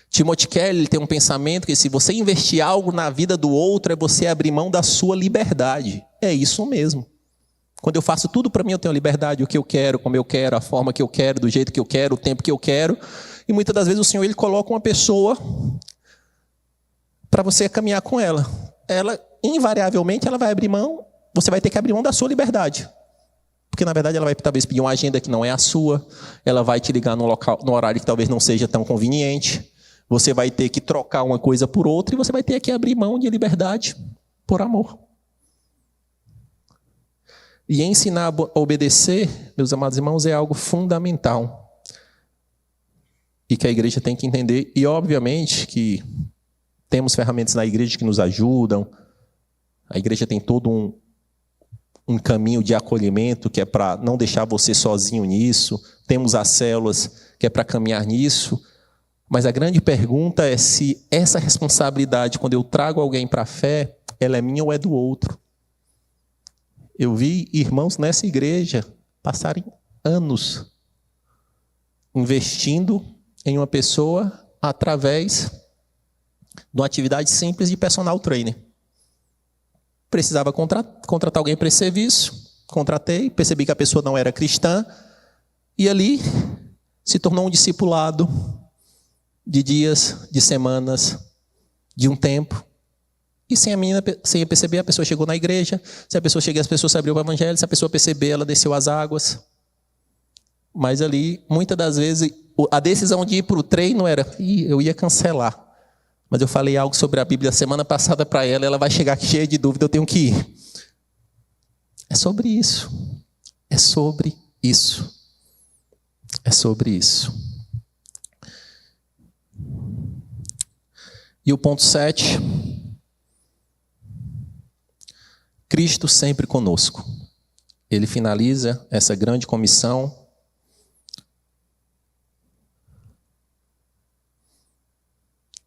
Timothy Keller tem um pensamento que se você investir algo na vida do outro, é você abrir mão da sua liberdade. É isso mesmo. Quando eu faço tudo para mim, eu tenho liberdade, o que eu quero, como eu quero, a forma que eu quero, do jeito que eu quero, o tempo que eu quero. E muitas das vezes o Senhor ele coloca uma pessoa para você caminhar com ela. Ela, invariavelmente, ela vai abrir mão, você vai ter que abrir mão da sua liberdade. Porque, na verdade, ela vai talvez pedir uma agenda que não é a sua, ela vai te ligar num horário que talvez não seja tão conveniente, você vai ter que trocar uma coisa por outra e você vai ter que abrir mão de liberdade por amor. E ensinar a obedecer, meus amados irmãos, é algo fundamental. E que a igreja tem que entender. E, obviamente, que temos ferramentas na igreja que nos ajudam. A igreja tem todo um caminho de acolhimento que é para não deixar você sozinho nisso. Temos as células que é para caminhar nisso. Mas a grande pergunta é se essa responsabilidade, quando eu trago alguém para a fé, ela é minha ou é do outro. Eu vi irmãos nessa igreja passarem anos investindo em uma pessoa através de uma atividade simples de personal trainer. Precisava contratar alguém para esse serviço, contratei, percebi que a pessoa não era cristã, e ali se tornou um discipulado de dias, de semanas, de um tempo. E sem eu perceber, a pessoa chegou na igreja. Se a pessoa chegar, as pessoas se abriu para o evangelho. Se a pessoa perceber, ela desceu as águas. Mas ali, muitas das vezes, a decisão de ir para o treino era, eu ia cancelar. Mas eu falei algo sobre a Bíblia semana passada para ela, ela vai chegar aqui cheia de dúvida, eu tenho que ir. É sobre isso. É sobre isso. É sobre isso. E o ponto 7, Cristo sempre conosco. Ele finaliza essa grande comissão.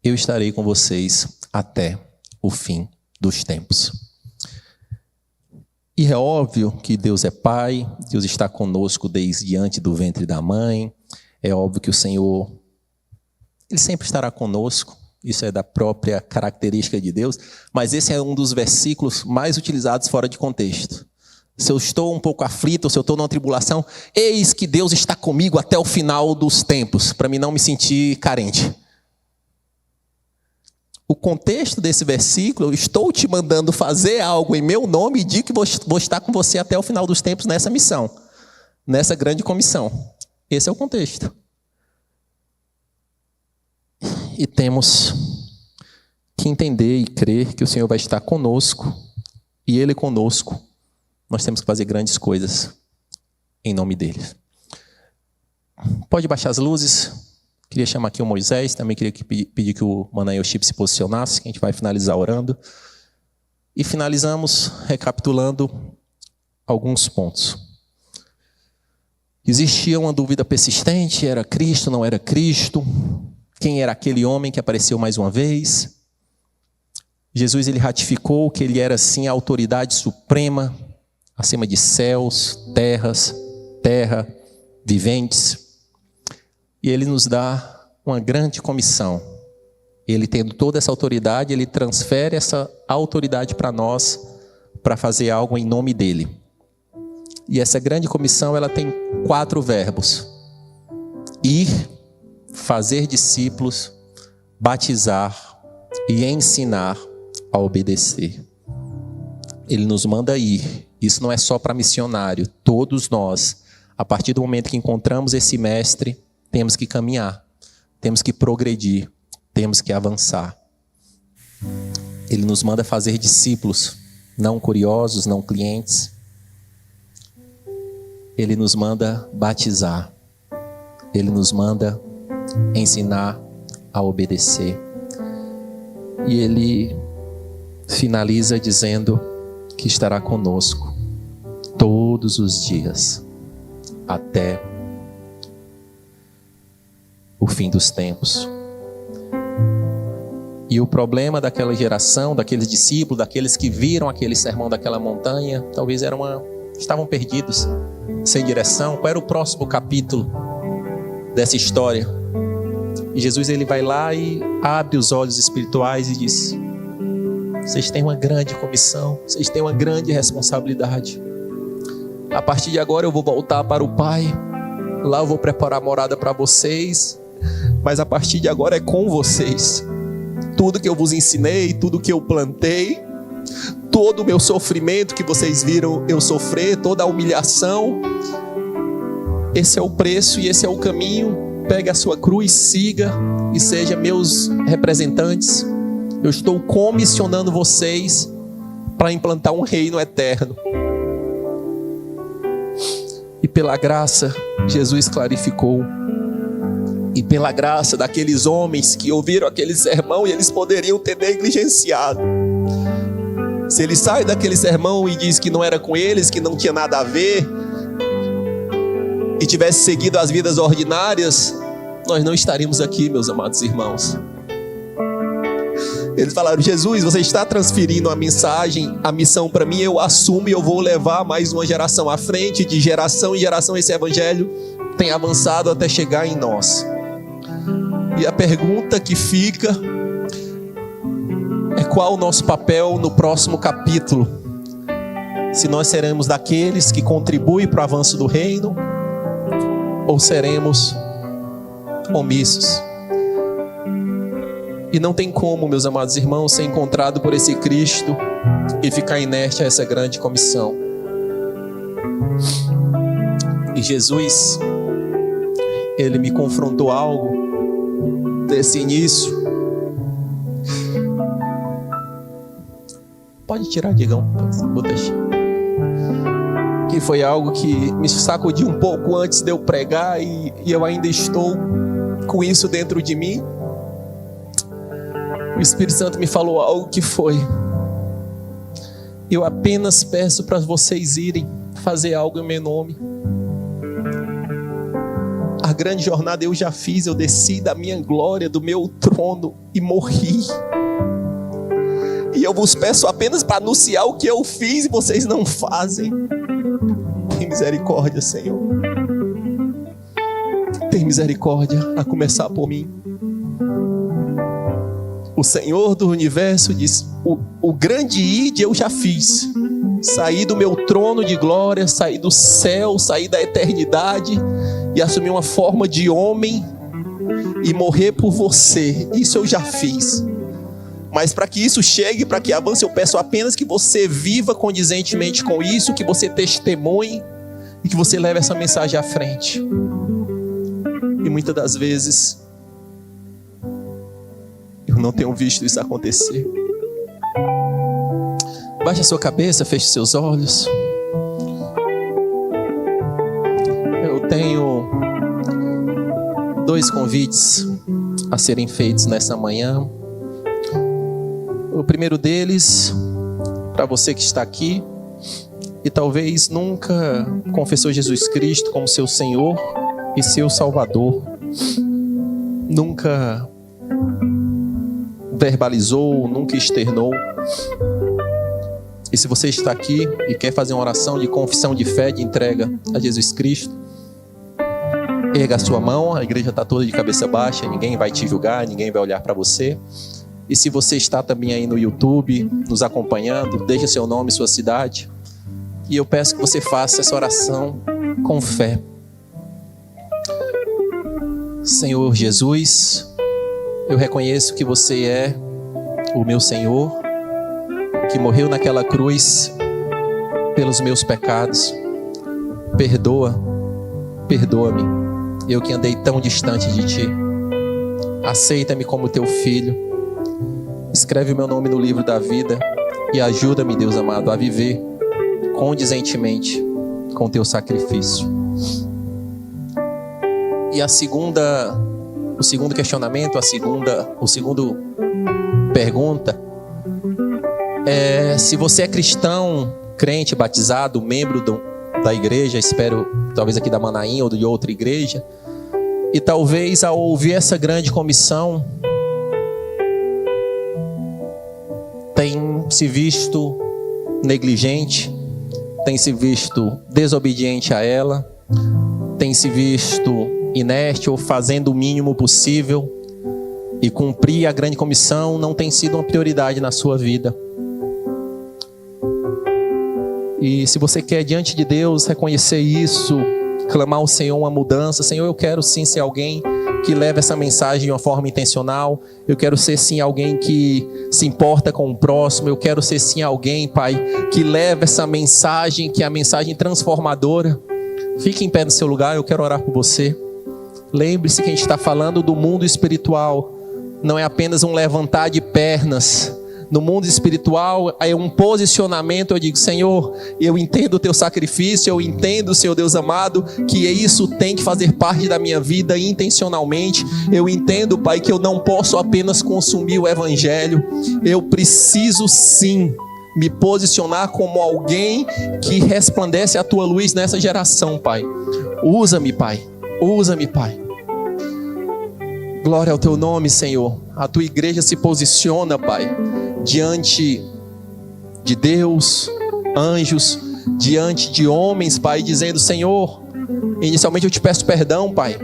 Eu estarei com vocês até o fim dos tempos. E é óbvio que Deus é Pai, Deus está conosco desde antes do ventre da mãe. É óbvio que o Senhor, Ele sempre estará conosco. Isso é da própria característica de Deus, mas esse é um dos versículos mais utilizados fora de contexto. Se eu estou um pouco aflito, se eu estou numa tribulação, eis que Deus está comigo até o final dos tempos, para mim não me sentir carente. o contexto desse versículo, eu estou te mandando fazer algo em meu nome e digo que vou estar com você até o final dos tempos nessa missão, nessa grande comissão. Esse é o contexto. E temos que entender e crer que o Senhor vai estar conosco, e Ele conosco, nós temos que fazer grandes coisas em nome dele. Pode baixar as luzes. Queria chamar aqui o Moisés, também queria pedir que o Manael Chip se posicionasse, que a gente vai finalizar orando. E finalizamos recapitulando alguns pontos. Existia uma dúvida persistente, era Cristo, não era Cristo? Quem era aquele homem que apareceu mais uma vez? Jesus, ele ratificou que ele era sim a autoridade suprema, acima de céus, terra, viventes. E ele nos dá uma grande comissão. Ele, tendo toda essa autoridade, ele transfere essa autoridade para nós, para fazer algo em nome dele. E essa grande comissão, ela tem 4 verbos: ir, fazer discípulos, batizar e ensinar a obedecer. Ele nos manda ir. Isso não é só para missionário. Todos nós, a partir do momento que encontramos esse mestre, temos que caminhar, temos que progredir, temos que avançar. Ele nos manda fazer discípulos, não curiosos, não clientes. Ele nos manda batizar. Ele nos manda ensinar a obedecer. E ele finaliza dizendo que estará conosco todos os dias, até o fim dos tempos. E o problema daquela geração, daqueles discípulos, daqueles que viram aquele sermão daquela montanha, talvez estavam perdidos, sem direção. Qual era o próximo capítulo dessa história? E Jesus, ele vai lá e abre os olhos espirituais e diz: vocês têm uma grande comissão, vocês têm uma grande responsabilidade. A partir de agora eu vou voltar para o Pai, lá eu vou preparar morada para vocês, mas a partir de agora é com vocês. Tudo que eu vos ensinei, tudo que eu plantei, todo o meu sofrimento que vocês viram eu sofrer, toda a humilhação, esse é o preço e esse é o caminho. Pegue a sua cruz, siga e seja meus representantes. Eu estou comissionando vocês para implantar um reino eterno. E pela graça, Jesus clarificou. E pela graça daqueles homens que ouviram aquele sermão, e eles poderiam ter negligenciado. Se ele sai daquele sermão e diz que não era com eles, que não tinha nada a ver, e tivesse seguido as vidas ordinárias, nós não estaríamos aqui, meus amados irmãos. Eles falaram: Jesus, você está transferindo a mensagem, a missão para mim, eu assumo e eu vou levar mais uma geração à frente. De geração em geração esse evangelho tem avançado até chegar em nós. E a pergunta que fica é: qual o nosso papel no próximo capítulo? Se nós seremos daqueles que contribuem para o avanço do reino, ou seremos omissos? E não tem como, meus amados irmãos, ser encontrado por esse Cristo e ficar inerte a essa grande comissão. E Jesus, ele me confrontou algo desse início. Pode tirar, Digão, vou deixar. Que foi algo que me sacudiu um pouco antes de eu pregar, e eu ainda estou com isso dentro de mim. O Espírito Santo me falou algo que foi: eu apenas peço para vocês irem fazer algo em meu nome. A grande jornada eu já fiz, eu desci da minha glória, do meu trono e morri. E eu vos peço apenas para anunciar o que eu fiz e vocês não fazem. Tem misericórdia, Senhor. Tem misericórdia, a começar por mim. O Senhor do universo diz: o grande ide eu já fiz. Saí do meu trono de glória, saí do céu, saí da eternidade e assumi uma forma de homem e morrer por você. Isso eu já fiz. Mas para que isso chegue, para que avance, eu peço apenas que você viva condizentemente com isso, que você testemunhe e que você leve essa mensagem à frente. E muitas das vezes eu não tenho visto isso acontecer. Baixe a sua cabeça, feche seus olhos. Eu tenho 2 convites a serem feitos nessa manhã. O primeiro deles, para você que está aqui e talvez nunca confessou Jesus Cristo como seu Senhor e seu Salvador, nunca verbalizou, nunca externou. E se você está aqui e quer fazer uma oração de confissão de fé, de entrega a Jesus Cristo, erga a sua mão. A igreja está toda de cabeça baixa, ninguém vai te julgar, ninguém vai olhar para você. E se você está também aí no YouTube, nos acompanhando, deixa seu nome, sua cidade. E eu peço que você faça essa oração com fé. Senhor Jesus, eu reconheço que você é o meu Senhor, que morreu naquela cruz pelos meus pecados. Perdoa-me, eu que andei tão distante de Ti. Aceita-me como Teu filho. Escreve o meu nome no livro da vida e ajuda-me, Deus amado, a viver condizentemente com Teu sacrifício. E o segundo questionamento, a segunda pergunta é: se você é cristão, crente, batizado, membro da igreja, espero, talvez aqui da Manaim ou de outra igreja, e talvez ao ouvir essa grande comissão, tem se visto negligente, tem se visto desobediente a ela, tem se visto inerte ou fazendo o mínimo possível, e cumprir a grande comissão não tem sido uma prioridade na sua vida. E se você quer diante de Deus reconhecer isso, clamar ao Senhor uma mudança: Senhor, eu quero sim ser alguém que leva essa mensagem de uma forma intencional. Eu quero ser sim alguém que se importa com o próximo. Eu quero ser sim alguém, Pai, que leva essa mensagem, que é a mensagem transformadora. Fique em pé no seu lugar, eu quero orar por você. Lembre-se que a gente está falando do mundo espiritual. Não é apenas um levantar de pernas. No mundo espiritual é um posicionamento. Eu digo: Senhor, eu entendo o Teu sacrifício, eu entendo, Senhor Deus amado, que isso tem que fazer parte da minha vida intencionalmente. Eu entendo, Pai, que eu não posso apenas consumir o Evangelho. Eu preciso sim me posicionar como alguém que resplandece a Tua luz nessa geração, Pai. Usa-me, Pai. Usa-me, Pai. Glória ao Teu nome, Senhor. A Tua igreja se posiciona, Pai, diante de Deus, anjos, diante de homens, Pai, dizendo: Senhor, inicialmente eu Te peço perdão, Pai,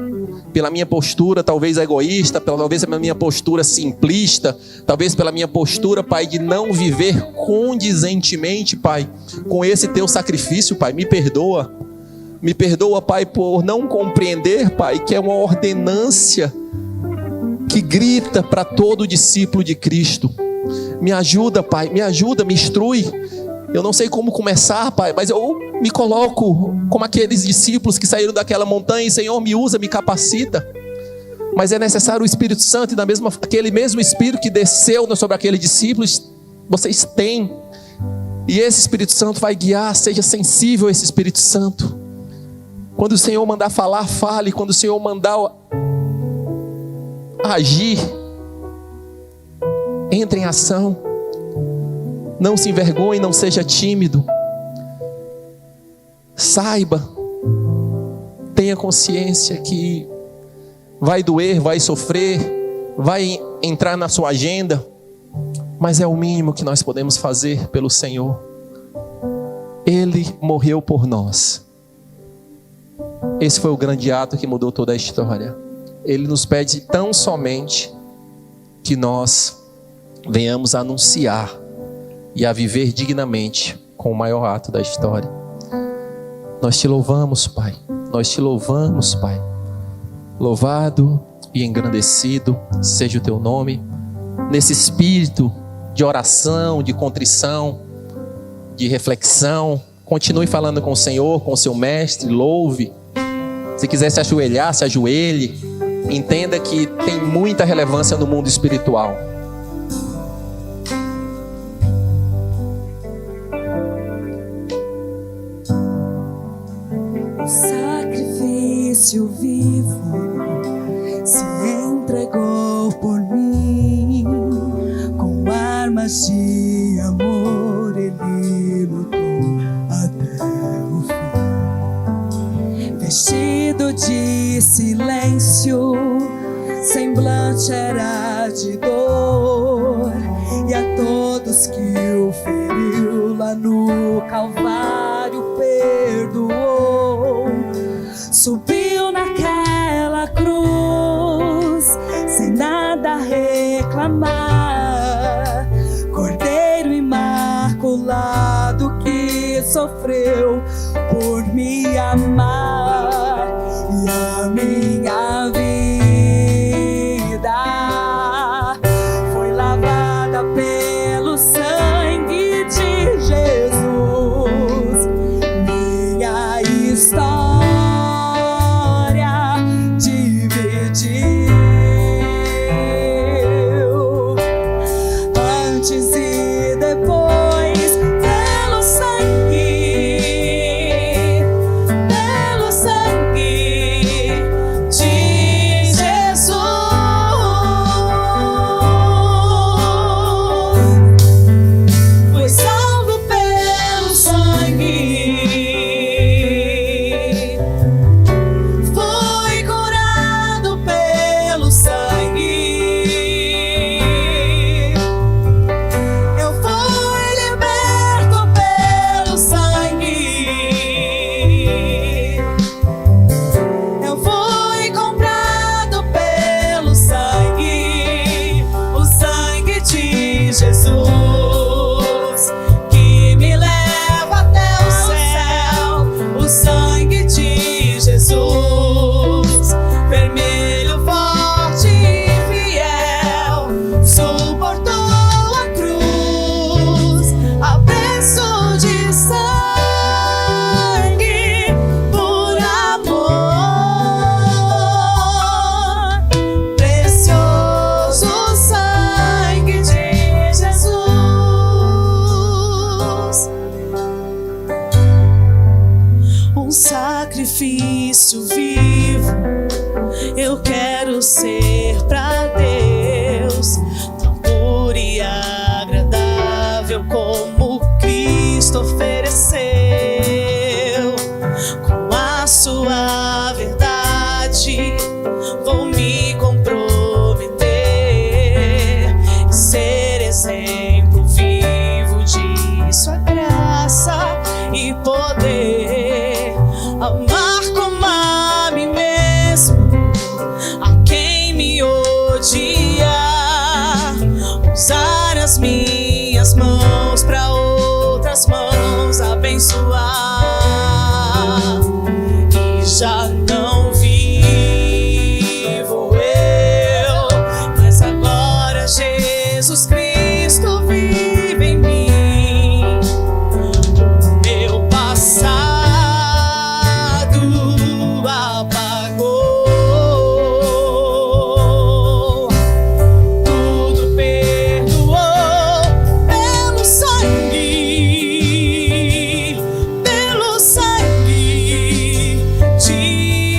pela minha postura talvez egoísta, talvez pela minha postura simplista, talvez pela minha postura, Pai, de não viver condizentemente, Pai, com esse Teu sacrifício, Pai. Me perdoa, Pai, por não compreender, Pai, que é uma ordenância que grita para todo discípulo de Cristo. Me ajuda, Pai, me ajuda, me instrui. Eu não sei como começar, Pai, mas eu me coloco como aqueles discípulos que saíram daquela montanha. Senhor, me usa, me capacita. Mas é necessário o Espírito Santo, e aquele mesmo Espírito que desceu sobre aqueles discípulos, vocês têm. E esse Espírito Santo vai guiar. Seja sensível a esse Espírito Santo. Quando o Senhor mandar falar, fale. Quando o Senhor mandar agir, entre em ação. Não se envergonhe, não seja tímido. Saiba, tenha consciência que vai doer, vai sofrer, vai entrar na sua agenda, mas é o mínimo que nós podemos fazer pelo Senhor. Ele morreu por nós. Esse foi o grande ato que mudou toda a história. Ele nos pede tão somente que nós venhamos a anunciar e a viver dignamente com o maior ato da história. Nós Te louvamos, Pai. Nós Te louvamos, Pai. Louvado e engrandecido seja o Teu nome, nesse espírito de oração, de contrição, de reflexão, continue falando com o Senhor, com o seu mestre, louve. Se quiser se ajoelhar, se ajoelhe. Entenda que tem muita relevância no mundo espiritual. O sacrifício vivo se entregou por mim. Com armas de amor ele lutou até o fim. Vestido de silêncio, semblante era de dor, e a todos que o feriu lá no Calvário perdoou. Subiu naquela cruz sem nada reclamar, Cordeiro imaculado que sofreu por me amar. E a minha vida foi lavada pelo sangue de Jesus. Minha história dividiu antes e depois pelo sangue de Jesus. Foi salvo pelo sangue, foi curado pelo sangue, eu fui liberto pelo sangue, eu fui comprado pelo sangue, o sangue de Jesus, que me leva até o céu, o sangue de Jesus, vermelho, forte e fiel, suportou a cruz, a preço de sangue, por amor, precioso sangue de Jesus. Um sacrifício vivo eu quero ser pra Deus, tão puro e agradável como Cristo ofereceu. Com a sua verdade vou me comprometer e ser exemplo vivo de sua graça e poder. Amar como a mim mesmo, a quem me odia, usar as minhas mãos para outras mãos abençoar. E já não vivo eu, mas agora Jesus Cristo vive em mim. Meu passado apagou, tudo perdoou pelo sangue de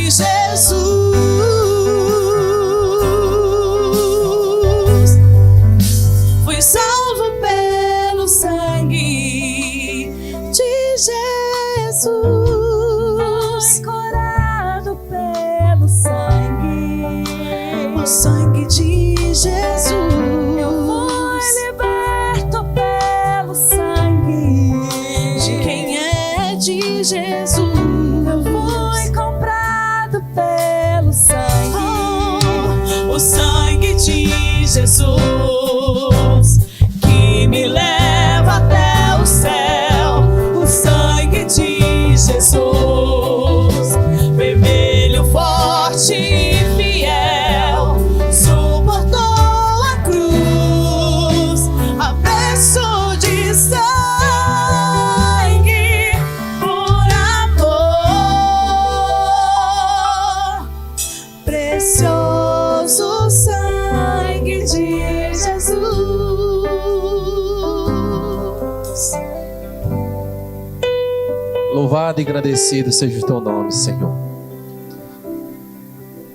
Louvado e agradecido seja o teu nome, Senhor.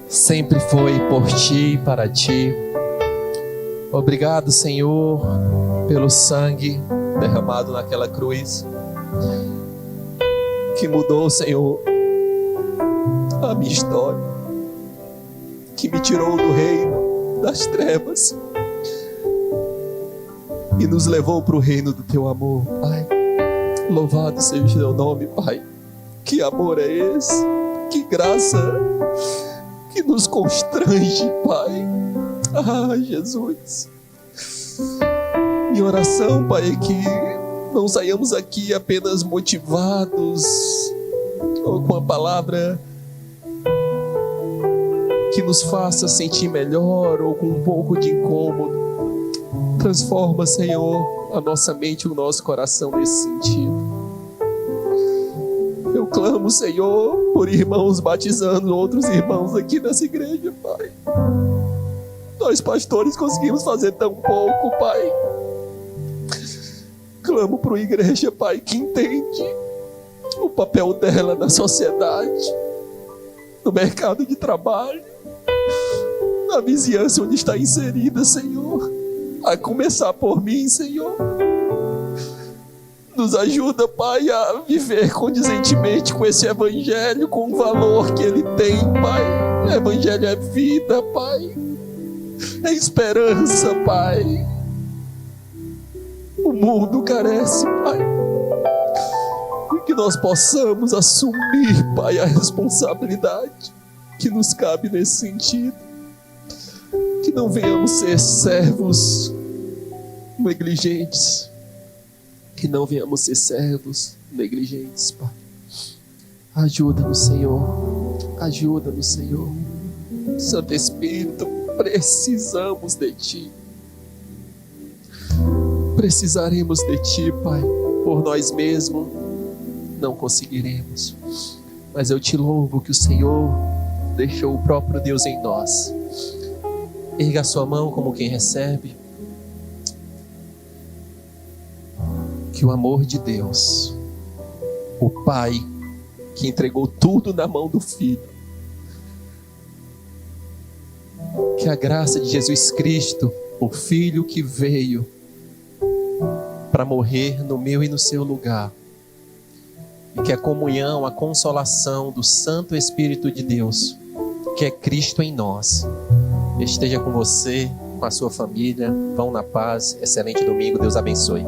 Sempre foi por ti e para ti. Obrigado, Senhor, pelo sangue derramado naquela cruz, que mudou, Senhor, a minha história, que me tirou do reino das trevas e nos levou para o reino do teu amor, Pai. Louvado seja o teu nome, Pai. Que amor é esse? Que graça que nos constrange, Pai. Ah, Jesus. Minha oração, Pai, é que não saiamos aqui apenas motivados ou com a palavra que nos faça sentir melhor ou com um pouco de incômodo. Transforma, Senhor, a nossa mente e o nosso coração nesse sentido. Eu clamo, Senhor, por irmãos batizando outros irmãos aqui nessa igreja, Pai. Nós pastores conseguimos fazer tão pouco, Pai. Clamo por uma igreja, Pai, que entende o papel dela na sociedade, no mercado de trabalho, na vizinhança onde está inserida, Senhor. A começar por mim, Senhor. Nos ajuda, Pai, a viver condizentemente com esse evangelho, com o valor que ele tem, Pai. O evangelho é vida, Pai. É esperança, Pai. O mundo carece, Pai. E que nós possamos assumir, Pai, a responsabilidade que nos cabe nesse sentido. Que não venhamos ser servos negligentes. Que não venhamos ser servos negligentes, Pai. Ajuda-nos, Senhor. Ajuda-nos, Senhor. Santo Espírito, precisamos de Ti. Precisaremos de Ti, Pai. Por nós mesmos não conseguiremos. Mas eu Te louvo que o Senhor deixou o próprio Deus em nós. Erga a sua mão como quem recebe. Que o amor de Deus, o Pai, que entregou tudo na mão do Filho, que a graça de Jesus Cristo, o Filho que veio para morrer no meu e no seu lugar, e que a comunhão, a consolação do Santo Espírito de Deus, que é Cristo em nós, esteja com você, com a sua família. Vão na paz. Excelente domingo. Deus abençoe.